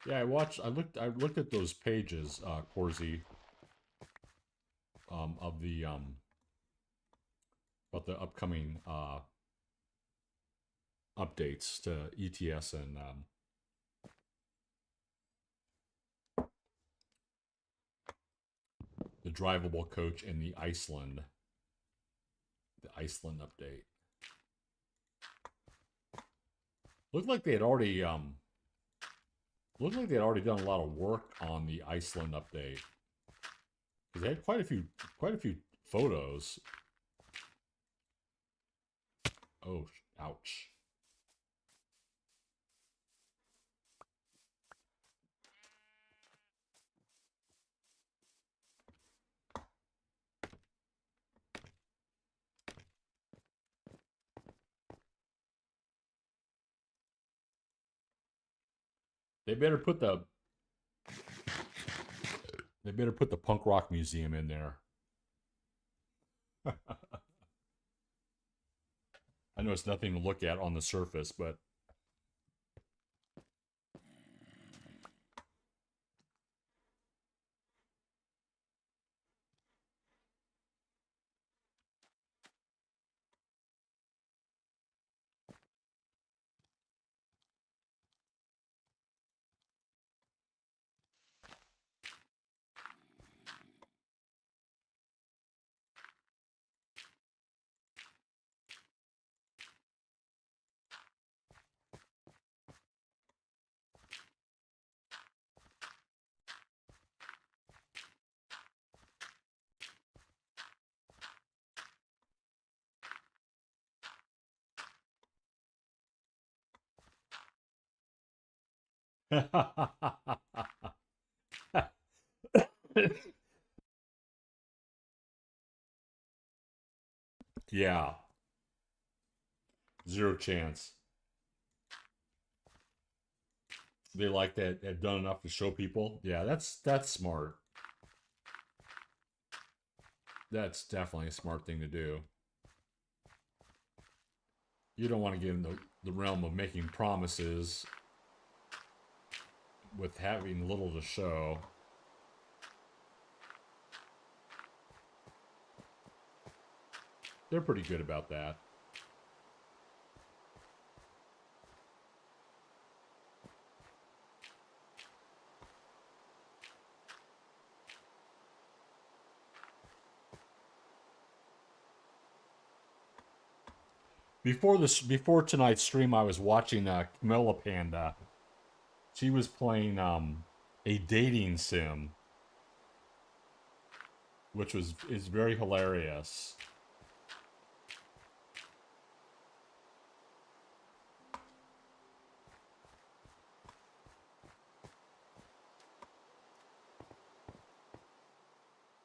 Yeah, I looked at those pages, Corsi, of the about the upcoming updates to ETS and the drivable coach and the Iceland. The Iceland update. Looked like they had already looked like they had already done a lot of work on the Iceland update. Because they had quite a few photos. Oh, ouch. They better put the punk rock museum in there. I know it's nothing to look at on the surface, but yeah, zero chance. They like that have done enough to show people. Yeah, that's smart. That's definitely a smart thing to do. You don't want to get in the realm of making promises with having little to show. They're pretty good about that. Before tonight's stream, I was watching Camilla Panda. She was playing a dating sim, which is very hilarious.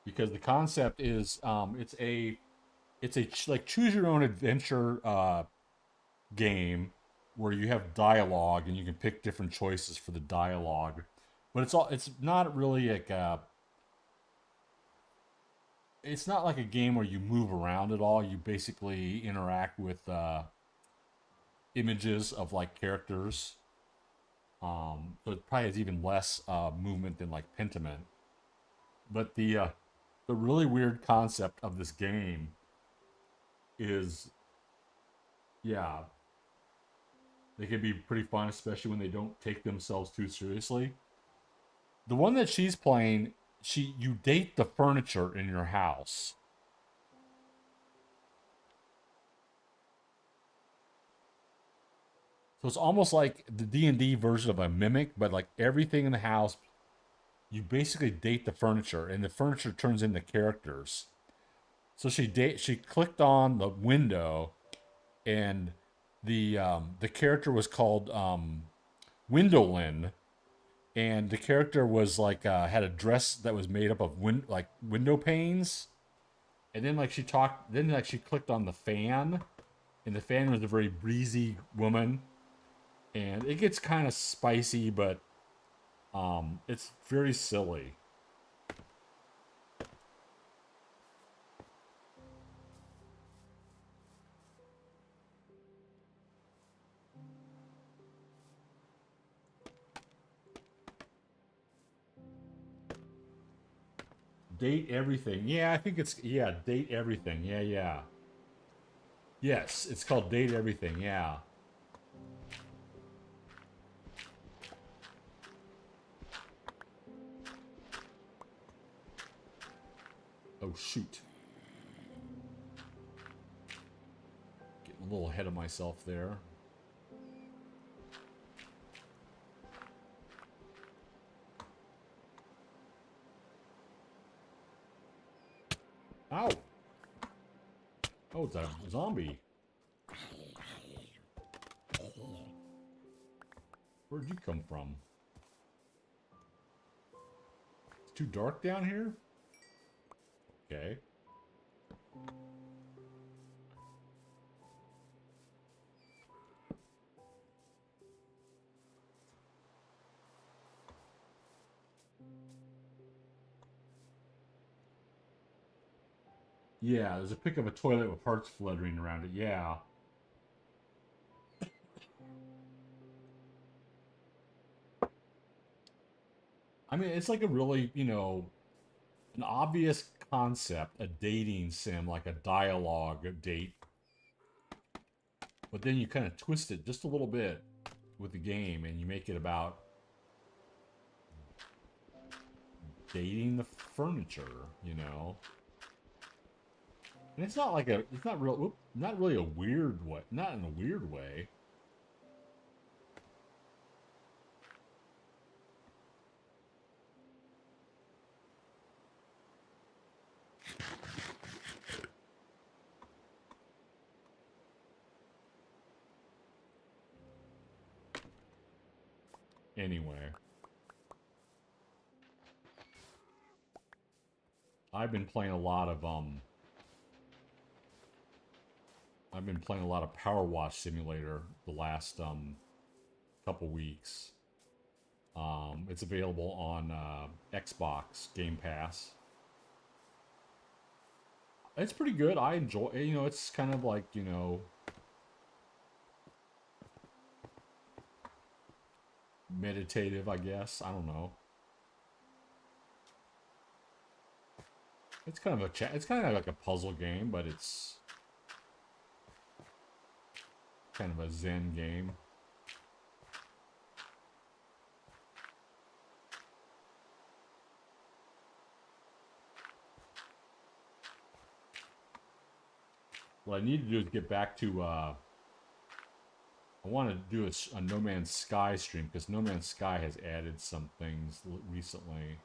Because the concept is it's a like choose your own adventure game where you have dialogue and you can pick different choices for the dialogue, but it's not really like it's not like a game where you move around at all. You basically interact with images of like characters. So it probably has even less movement than like Pentiment. But the really weird concept of this game is, yeah, they can be pretty fun, especially when they don't take themselves too seriously. The one that she's playing, you date the furniture in your house. So it's almost like the D&D version of a Mimic, but like everything in the house, you basically date the furniture, and the furniture turns into characters. So she clicked on the window, and the character was called Windowlin, and the character was like had a dress that was made up of like window panes, and then like she clicked on the fan, and the fan was a very breezy woman, and it gets kind of spicy, but it's very silly. Date everything. Yeah, I think it's date everything. Yeah, yeah. Yes, it's called date everything. Yeah. Oh shoot. little ahead of myself there. Ow! Oh, it's a zombie. Where'd you come from? It's too dark down here? Okay. Yeah, there's a pic of a toilet with hearts fluttering around it. Yeah. I mean, it's like a really, you know, an obvious concept, a dating sim, like a dialogue date. But then you kind of twist it just a little bit with the game and you make it about dating the furniture, you know? And it's not like a, it's not real, not really a weird way, not in a weird way. Anyway, I've been playing a lot of, I've been playing a lot of Power Wash Simulator the last, couple weeks. It's available on Xbox Game Pass. It's pretty good. I enjoy, you know, it's kind of like, you know, meditative, I guess. I don't know. It's kind of a it's kind of like a puzzle game, but it's kind of a Zen game. What I need to do is get back to, I want to do a No Man's Sky stream, because No Man's Sky has added some things recently.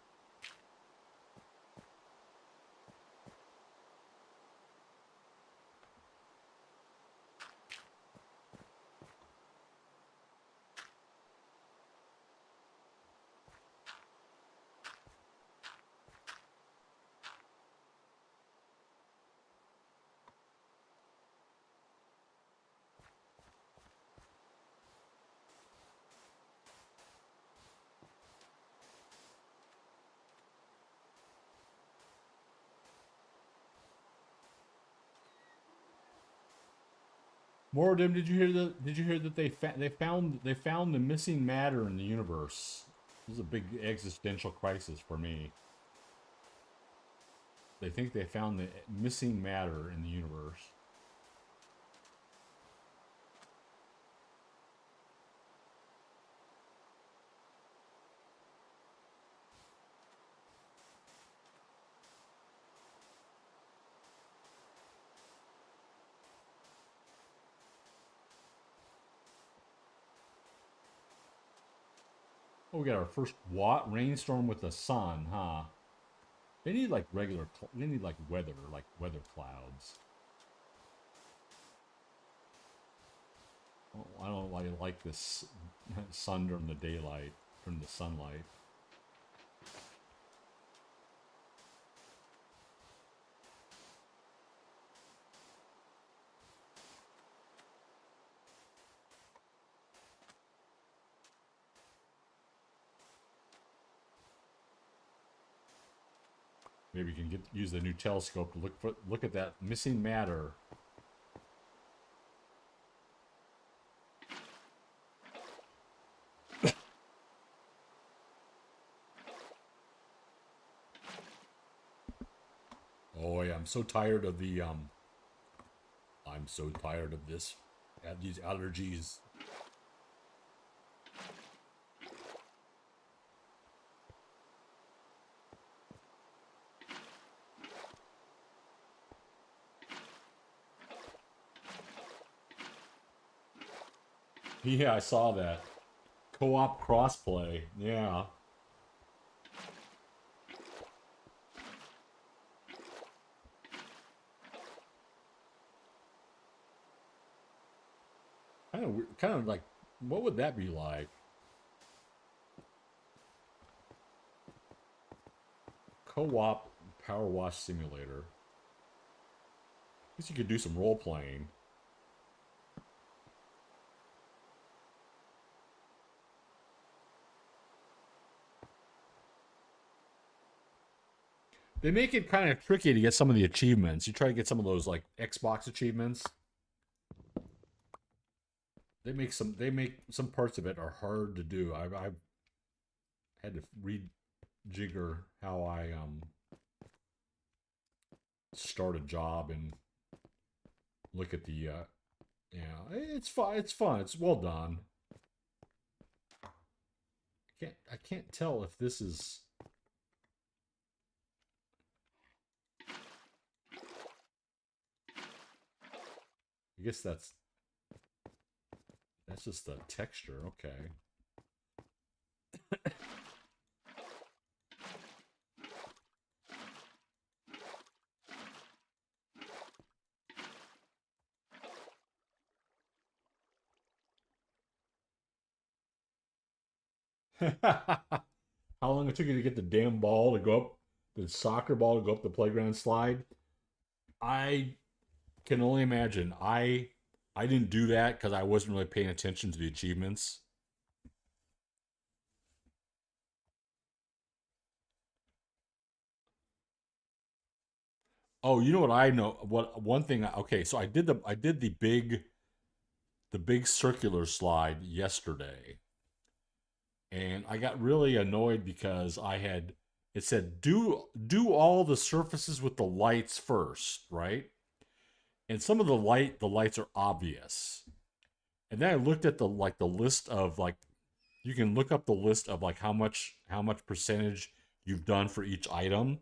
More of them. Did you hear that? Did you hear that they found the missing matter in the universe? This is a big existential crisis for me. They think they found the missing matter in the universe. Oh, we got our first rainstorm with the sun, huh? They need like regular. They need like weather clouds. Oh, I don't like this sun during the daylight, during the sunlight. Maybe you can use the new telescope to look at that missing matter. Oh yeah, I'm so tired of the I'm so tired of this. These allergies. Yeah, I saw that. Co-op crossplay. Yeah. Kind of like, what would that be like? Co-op power wash simulator. I guess you could do some role playing. They make it kind of tricky to get some of the achievements. You try to get some of those like Xbox achievements. They make some parts of it are hard to do. I've had to rejigger how I start a job and look at the yeah, it's fun. It's fun. It's well done. I can't tell if this is. I guess that's just the texture. Okay. How long it took you to get the damn ball to go up, the soccer ball to go up the playground slide? I can only imagine. I didn't do that because I wasn't really paying attention to the achievements. Oh, you know what I know? What one thing? Okay, so I did the big circular slide yesterday, and I got really annoyed because it said do all the surfaces with the lights first, right? And some of the lights are obvious. And then I looked at the list of like you can look up the list of like how much percentage you've done for each item,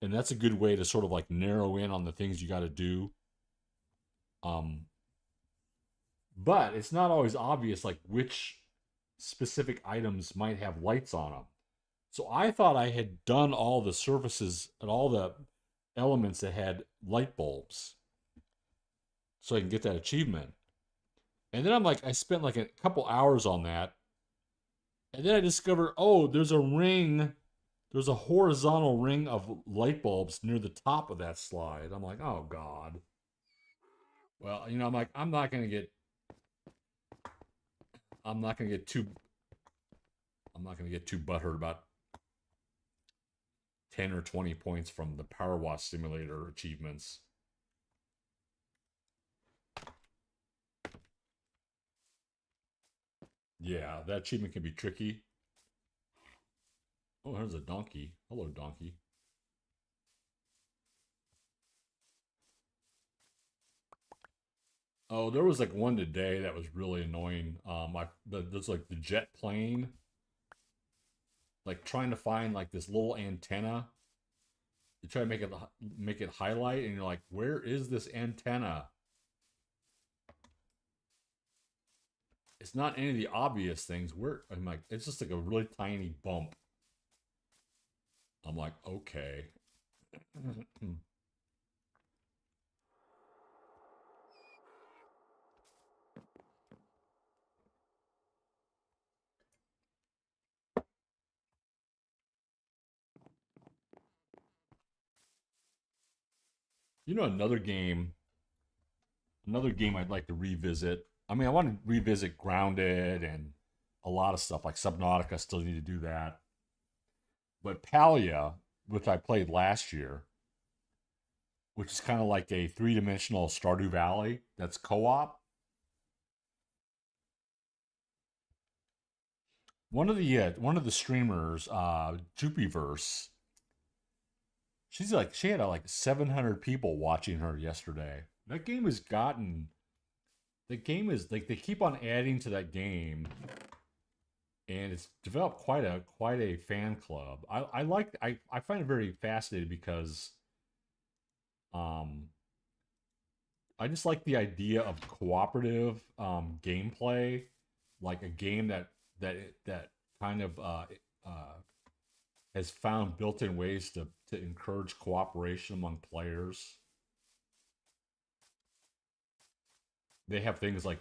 and that's a good way to sort of like narrow in on the things you got to do. Um, but it's not always obvious like which specific items might have lights on them. So I thought I had done all the surfaces and all the elements that had light bulbs, so I can get that achievement. And then I spent like a couple hours on that, and then I discovered, oh, there's a horizontal ring of light bulbs near the top of that slide. I'm like, oh god. Well, I'm like, I'm not gonna get too, I'm not gonna get too butthurt about 10 or 20 points from the Power Wash Simulator achievements. Yeah, that achievement can be tricky. Oh, there's a donkey. Hello, donkey. Oh, there was like one today that was really annoying. There's like the jet plane, like trying to find like this little antenna. You try to make it highlight, and you're like, where is this antenna? It's not any of the obvious things. Where I'm like, it's just like a really tiny bump. I'm like, okay. Another game I'd like to revisit. I mean, I want to revisit Grounded and a lot of stuff like Subnautica. Still need to do that. But Palia, which I played last year, which is kind of like a three-dimensional Stardew Valley that's co-op. One of the streamers, Jupyverse, she had like 700 people watching her yesterday. That game has gotten the game is like they keep on adding to that game, and it's developed quite a fan club. I find it very fascinating because um I just like the idea of cooperative gameplay, like a game that kind of uh, has found built-in ways to encourage cooperation among players. They have things like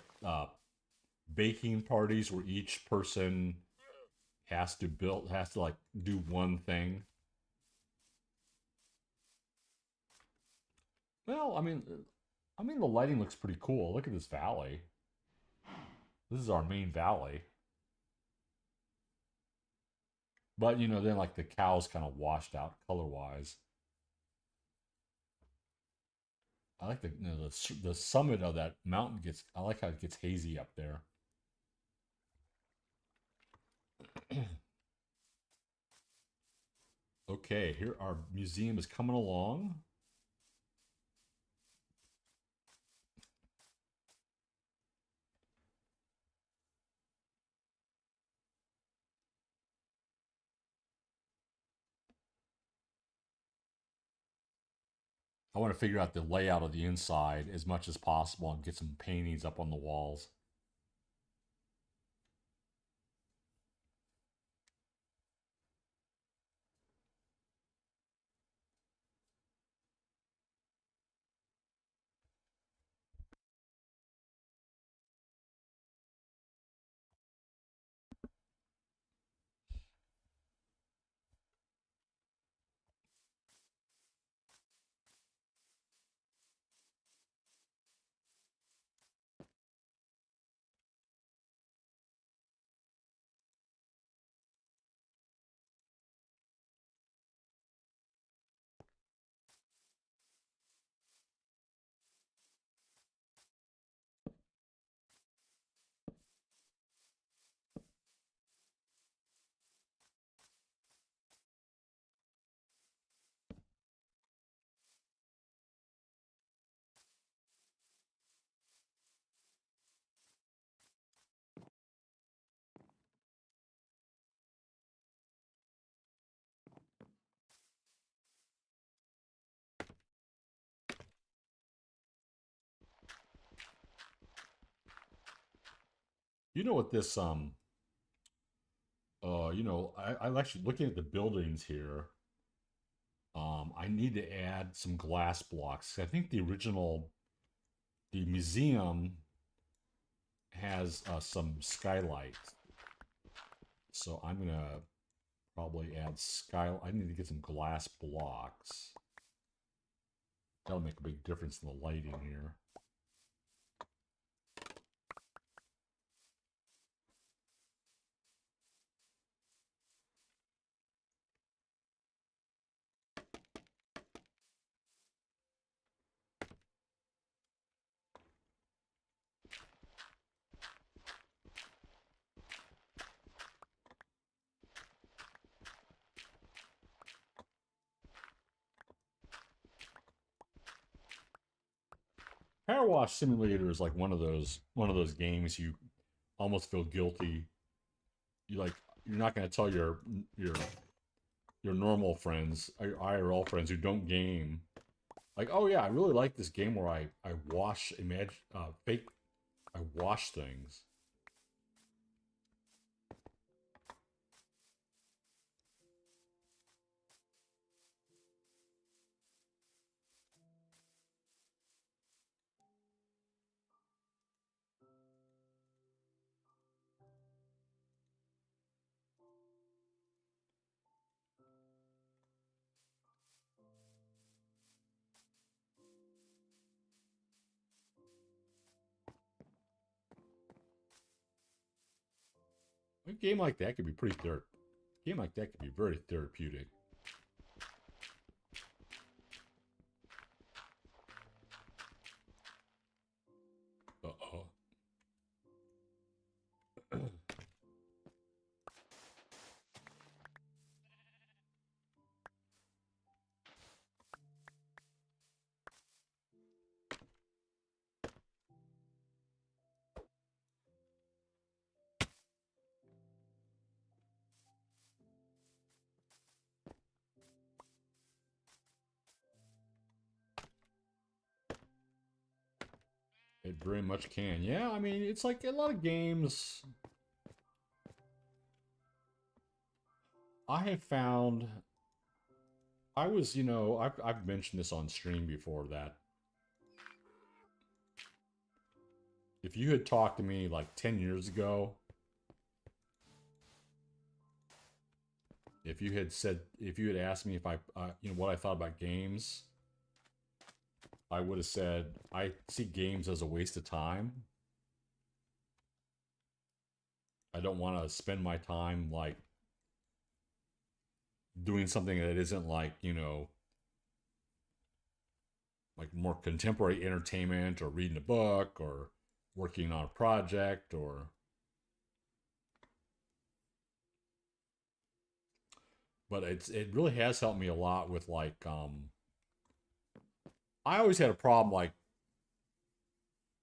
baking parties where each person has to like do one thing. Well, I mean the lighting looks pretty cool. Look at this valley. This is our main valley. But you know, then like the cows kind of washed out color wise. I like the summit of that mountain gets. I like how it gets hazy up there. Okay, here our museum is coming along. I want to figure out the layout of the inside as much as possible and get some paintings up on the walls. You know what this you know, I'm actually looking at the buildings here. I need to add some glass blocks. I think the museum has some skylights, so I'm gonna probably add sky. I need to get some glass blocks. That'll make a big difference in the lighting here. Power Wash Simulator is like one of those games you almost feel guilty. You like you're not going to tell your your normal friends, your IRL friends who don't game, like, oh yeah, I really like this game where I wash fake I wash things. A game like that could be pretty ther game like that could be very therapeutic. Uh-oh. It very much can. Yeah, I mean, it's like a lot of games. I have found I was, I've mentioned this on stream before that if you had talked to me like 10 years ago, if you had asked me if what I thought about games, I would have said I see games as a waste of time. I don't want to spend my time like doing something that isn't like, like more contemporary entertainment or reading a book or working on a project or but it really has helped me a lot with like I always had a problem like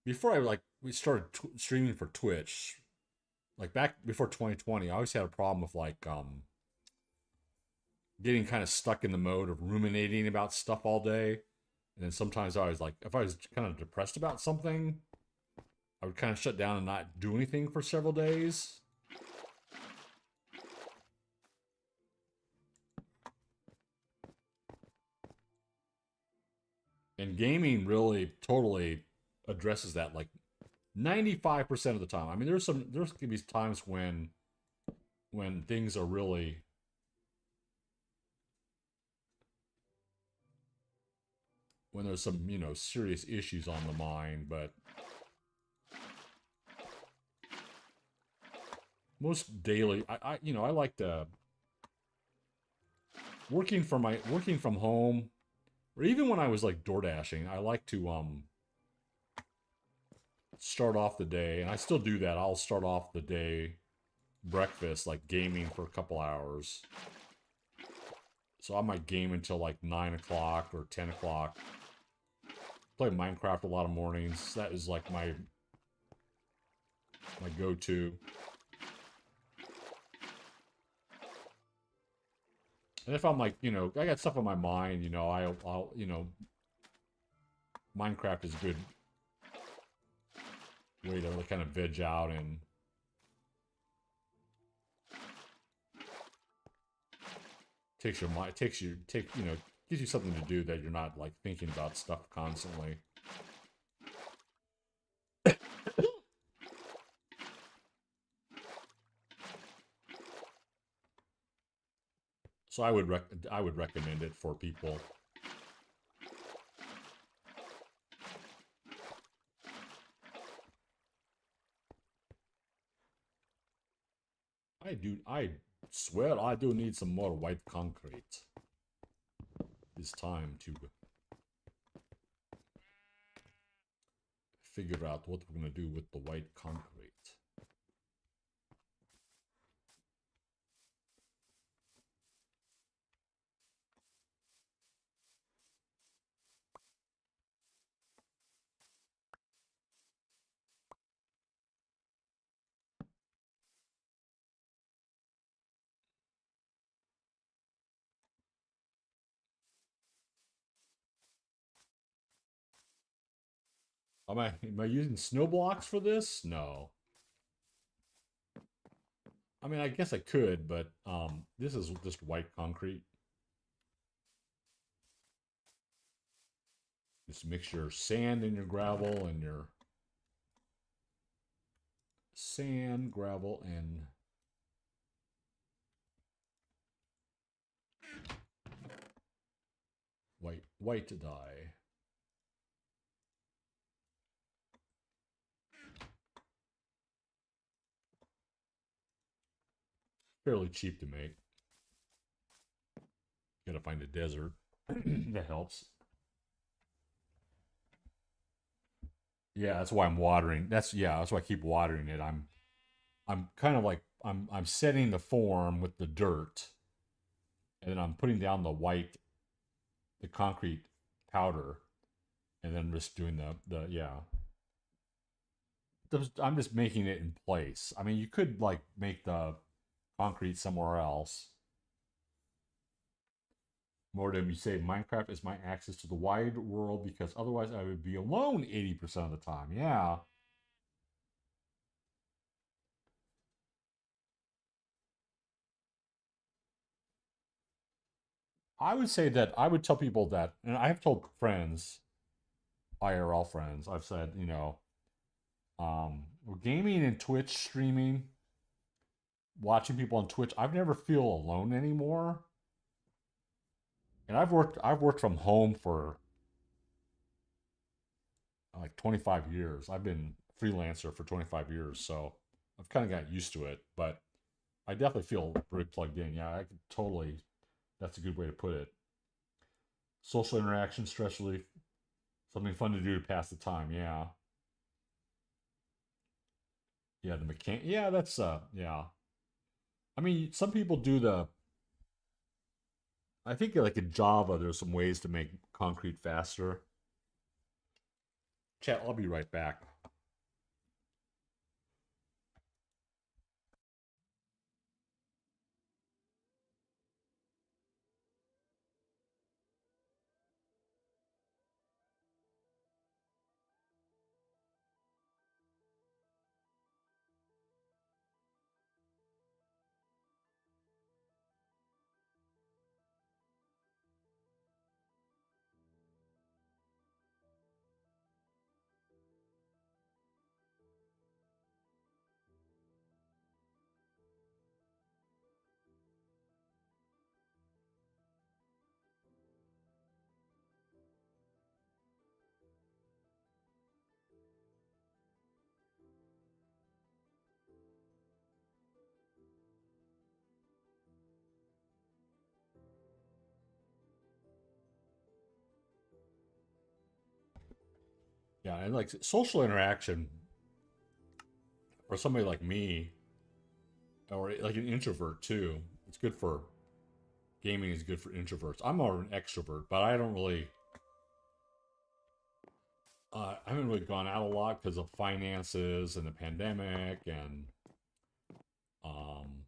before I like we started streaming for Twitch like back before 2020 I always had a problem with like getting kind of stuck in the mode of ruminating about stuff all day. And then sometimes I was like, if I was kind of depressed about something, I would kind of shut down and not do anything for several days. And gaming really totally addresses that like 95% of the time. I mean, there's going to be times when things are really when there's some, serious issues on the mind, but most daily I like to working from home or even when I was like door dashing, I like to start off the day, and I still do that. I'll start off the day breakfast like gaming for a couple hours. So I might game until like 9 o'clock or 10 o'clock. Play Minecraft a lot of mornings. That is like my go-to. And if I'm like, I got stuff on my mind, I'll Minecraft is a good way to kind of veg out and takes your mind, gives you something to do that you're not like thinking about stuff constantly. So I would recommend it for people. I swear I do need some more white concrete. It's time to figure out what we're going to do with the white concrete. Am I using snow blocks for this? No. I mean, I guess I could, but this is just white concrete. Just mix your sand in your gravel and your sand, gravel, and white dye. Fairly cheap to make. Gotta find a desert. That helps. Yeah, that's why I'm watering. That's why I keep watering it. I'm kind of like I'm setting the form with the dirt, and then I'm putting down the concrete powder, and then just doing the yeah. I'm just making it in place. I mean, you could like make the concrete somewhere else. Mordem, you say Minecraft is my access to the wide world because otherwise I would be alone 80% of the time. Yeah. I would say that I would tell people that, and I've told friends, IRL friends, I've said, gaming and Twitch streaming, watching people on Twitch, I've never feel alone anymore. And I've worked from home for like 25 years. I've been freelancer for 25 years, so I've kind of got used to it, but I definitely feel very plugged in. Yeah, I could totally, that's a good way to put it. Social interaction, stress relief, something fun to do to pass the time. Yeah. Yeah, the mechanic. Yeah, that's yeah. I mean, some people do the I think like in Java there's some ways to make concrete faster. Chat, I'll be right back. Yeah, and like social interaction for somebody like me or like an introvert too. It's good for gaming is good for introverts. I'm more of an extrovert, but I don't really I haven't really gone out a lot because of finances and the pandemic and um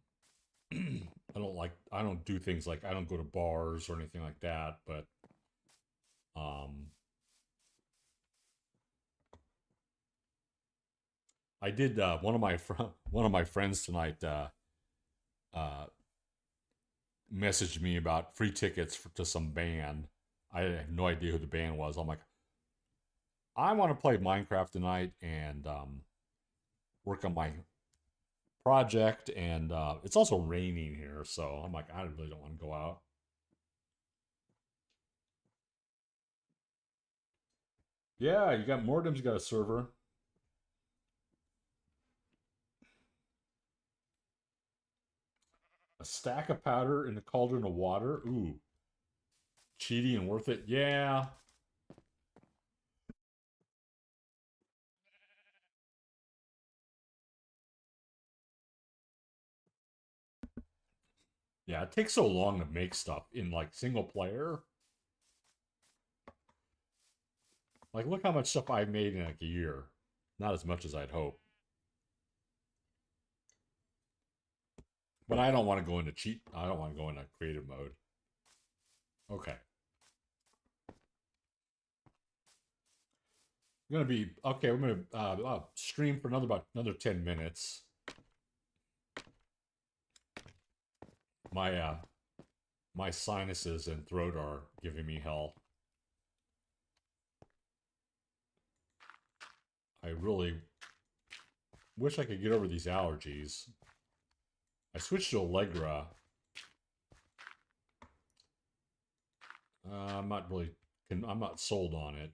I don't do things like I don't go to bars or anything like that, but um I did one of my friends tonight uh messaged me about free tickets to some band. I had no idea who the band was. I'm like, I want to play Minecraft tonight and work on my project, and it's also raining here, so I'm like, I really don't want to go out. Yeah, you got Mordem's got a server. A stack of powder in a cauldron of water. Ooh, cheaty and worth it. Yeah, yeah. It takes so long to make stuff in like single player. Like, look how much stuff I made in like a year. Not as much as I'd hope. But I don't want to go into cheat. I don't want to go into creative mode. Okay. I'm gonna be okay. We're gonna stream for about another 10 minutes. My my sinuses and throat are giving me hell. I really wish I could get over these allergies. I switched to Allegra. I'm not really. I'm not sold on it.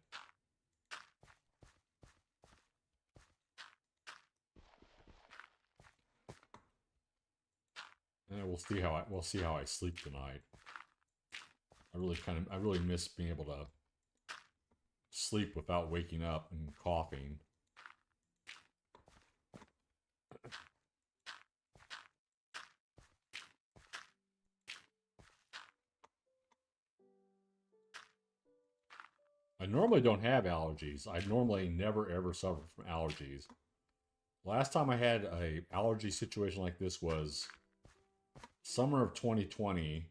And we'll see how I sleep tonight. I really miss being able to sleep without waking up and coughing. I normally don't have allergies. I normally never ever suffer from allergies. Last time I had a allergy situation like this was summer of 2020,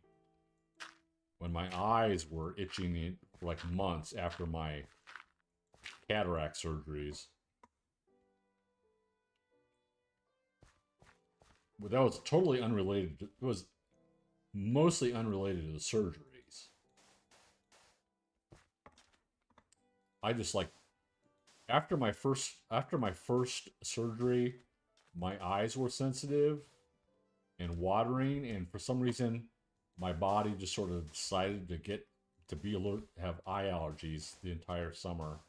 when my eyes were itching for like months after my cataract surgeries. But that was totally unrelated. It was mostly unrelated to the surgeries. I just like after my first surgery, my eyes were sensitive and watering, and for some reason, my body just sort of decided to be alert, have eye allergies the entire summer.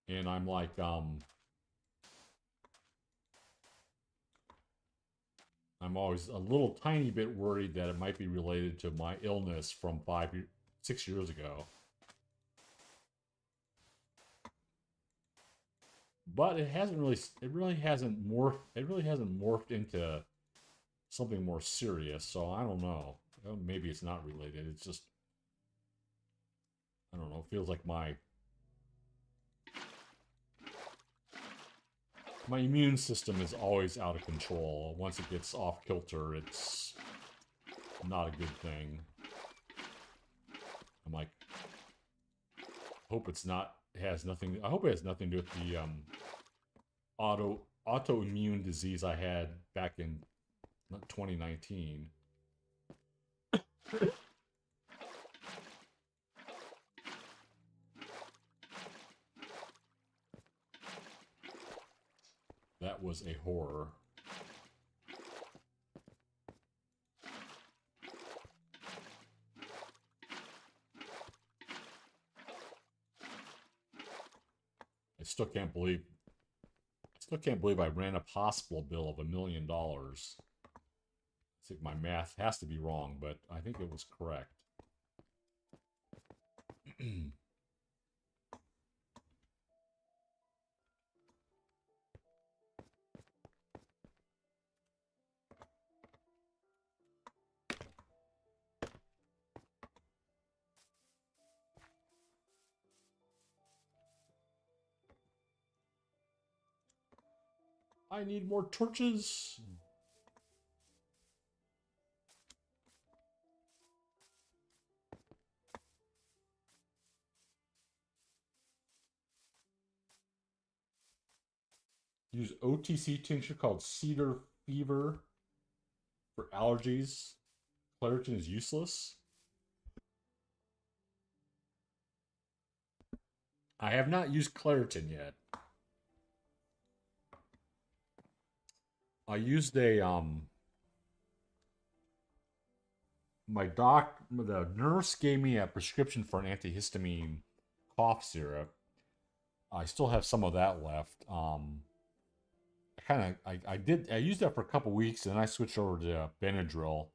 And I'm like, I'm always a little tiny bit worried that it might be related to my illness from 6 years ago. But it really hasn't morphed into something more serious, so I don't know. Maybe it's not related. It's just, I don't know, it feels like my immune system is always out of control. Once it gets off kilter, it's not a good thing. I'm like, hope it's not, it has nothing, I hope it has nothing to do with the autoimmune disease I had back in 2019. That was a horror. I still can't believe I ran a hospital bill of $1 million. I think my math has to be wrong, but I think it was correct. I need more torches. Use OTC tincture called cedar fever for allergies. Claritin is useless. I have not used Claritin yet. I used the nurse gave me a prescription for an antihistamine cough syrup. I still have some of that left. I used that for a couple weeks, and then I switched over to Benadryl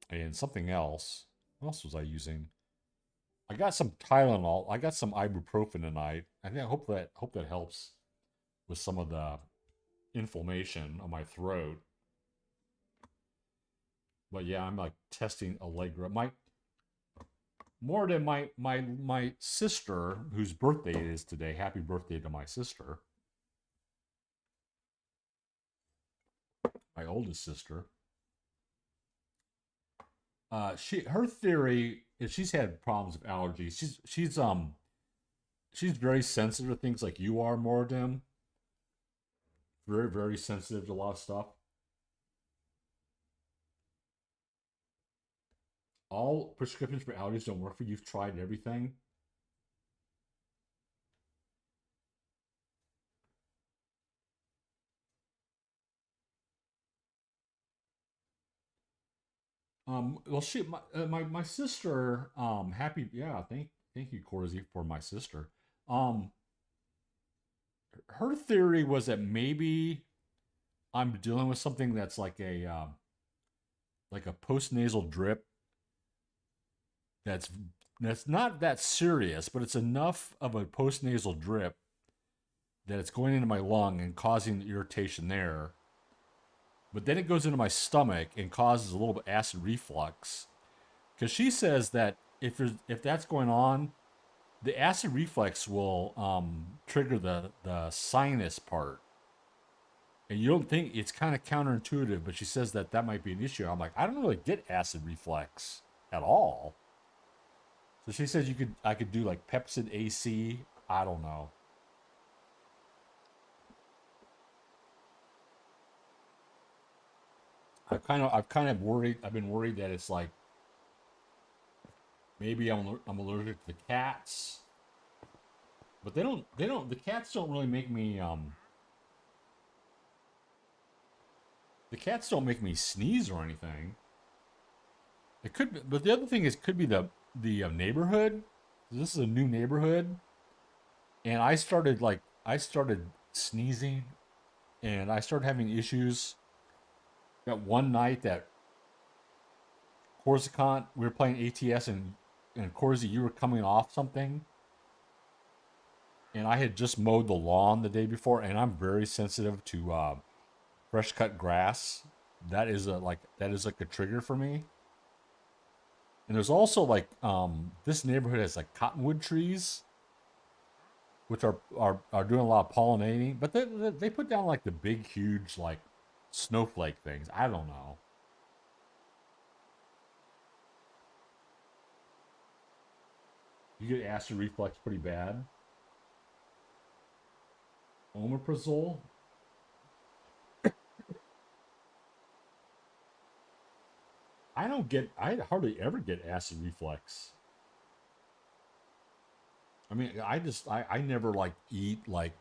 and something else. What else was I using? I got some Tylenol. I got some ibuprofen tonight. I hope that helps with some of the inflammation on my throat. But yeah, I'm like testing Allegra. More than my sister, whose birthday it is today. Happy birthday to my sister. My oldest sister. Her theory is she's had problems with allergies. She's very sensitive to things like you are, Mordim. Very, very sensitive to a lot of stuff. All prescriptions for allergies don't work for you. You've tried everything. Well, my sister, happy, yeah, thank you, Corsi, for my sister. Um, her theory was that maybe I'm dealing with something that's like a postnasal drip that's that's not that serious, but it's enough of a postnasal drip that it's going into my lung and causing irritation there. But then it goes into my stomach and causes a little bit acid reflux. Because she says that if that's going on, the acid reflex will trigger the sinus part, and you don't think it's kind of counterintuitive, but she says that that might be an issue. I'm like, I don't really get acid reflex at all. So she says I could do like Pepsid AC. I don't know. I've kind of worried. I've been worried that it's like maybe I'm allergic to the cats, but the cats don't really make me the cats don't make me sneeze or anything. It could be, but the other thing is could be the neighborhood. This is a new neighborhood, and I started sneezing, and I started having issues. That one night that Coruscant, we were playing ATS, and Corsi, you were coming off something, and I had just mowed the lawn the day before, and I'm very sensitive to fresh cut grass. That is like a trigger for me. And there's also like this neighborhood has like cottonwood trees, which are doing a lot of pollinating, but they put down like the big huge like snowflake things. I don't know. You get acid reflux pretty bad. Omeprazole. I hardly ever get acid reflux. I mean, I never like eat like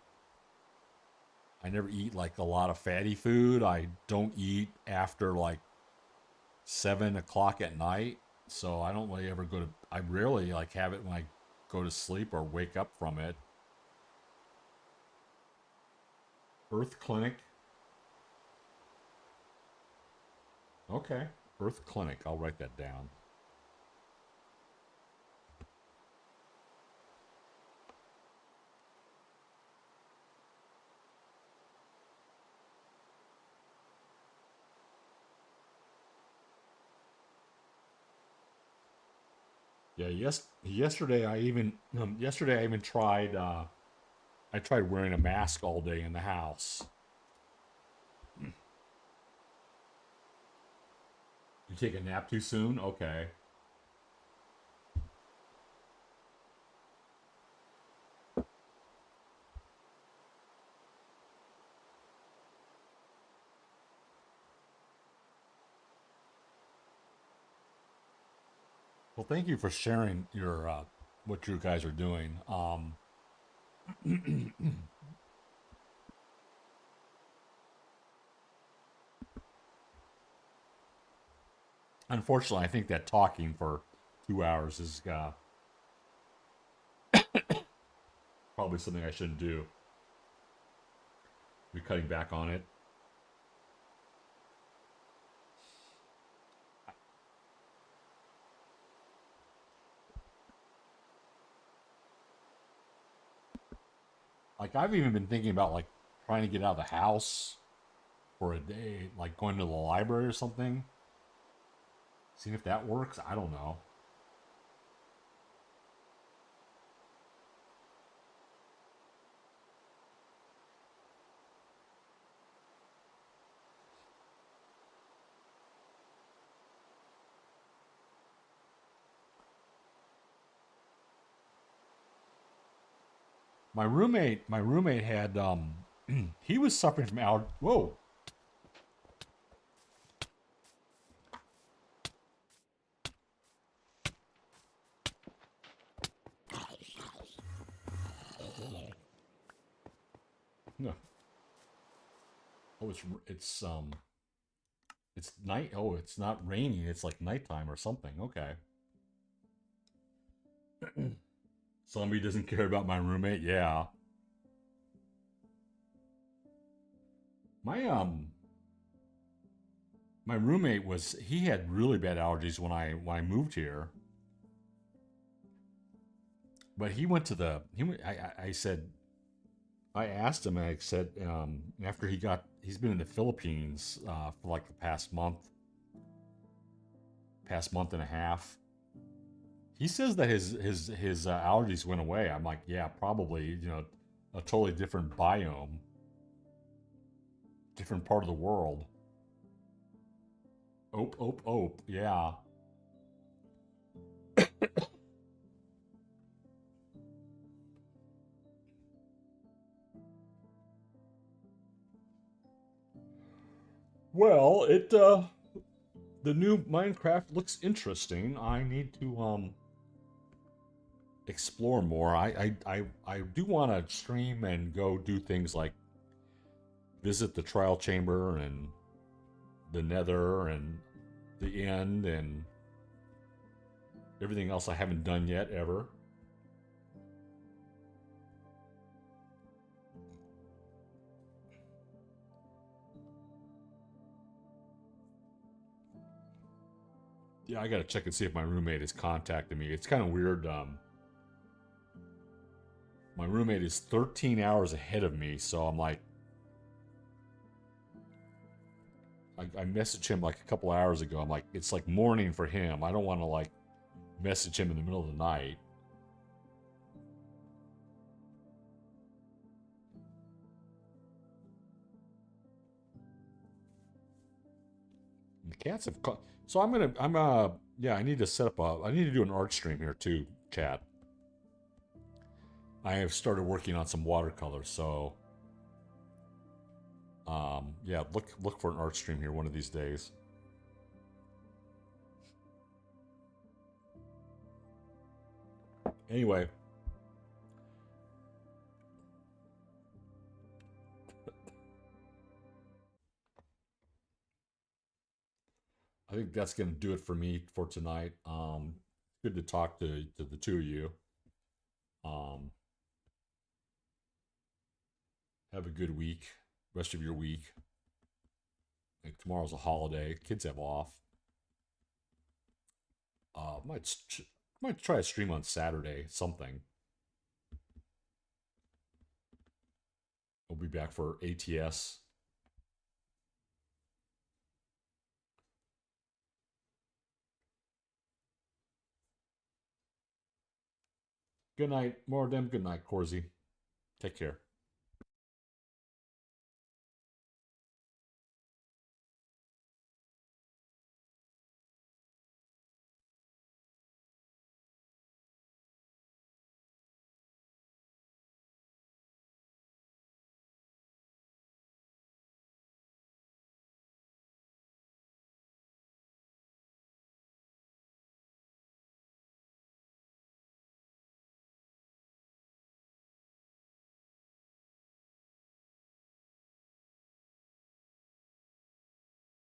I never eat like a lot of fatty food. I don't eat after like 7 o'clock at night. So I don't really ever go to, I rarely like have it when I go to sleep or wake up from it. Earth Clinic. Okay. Earth Clinic. I'll write that down. Yeah, yesterday I even tried I tried wearing a mask all day in the house. You take a nap too soon? Okay. Well, thank you for sharing your what you guys are doing. Unfortunately, I think that talking for 2 hours is probably something I shouldn't do. Be cutting back on it. Like I've even been thinking about like trying to get out of the house for a day, like going to the library or something. Seeing if that works. I don't know. My roommate had he was suffering from whoa. No. Oh, it's night. Oh, it's not raining. It's like nighttime or something. Okay. Somebody doesn't care about my roommate. Yeah. My my roommate he had really bad allergies when I moved here. But he went to the he went, I said I asked him. I said after he's been in the Philippines for like the past month and a half. He says that his allergies went away. I'm like, yeah, probably. A totally different biome, different part of the world. Ope, ope, ope. Yeah. Well, it the new Minecraft looks interesting. I need to explore more. I do want to stream and go do things like visit the trial chamber and the nether and the end and everything else I haven't done yet ever. Yeah, I gotta check and see if my roommate has contacted me. It's kind of weird. My roommate is 13 hours ahead of me, so I'm like, I messaged him like a couple hours ago. I'm like, it's like morning for him. I don't want to like message him in the middle of the night. And the cats have caught. So yeah, I need to set up I need to do an art stream here too, chat. I have started working on some watercolors, so yeah, look for an art stream here one of these days. Anyway, I think that's gonna do it for me for tonight. Good to talk to the two of you. Um, have a good week, rest of your week. Like tomorrow's a holiday, kids have off. Uh, might might try a stream on Saturday, something. We'll be back for ATS. Good night, more of them. Good night, Corzy. Take care.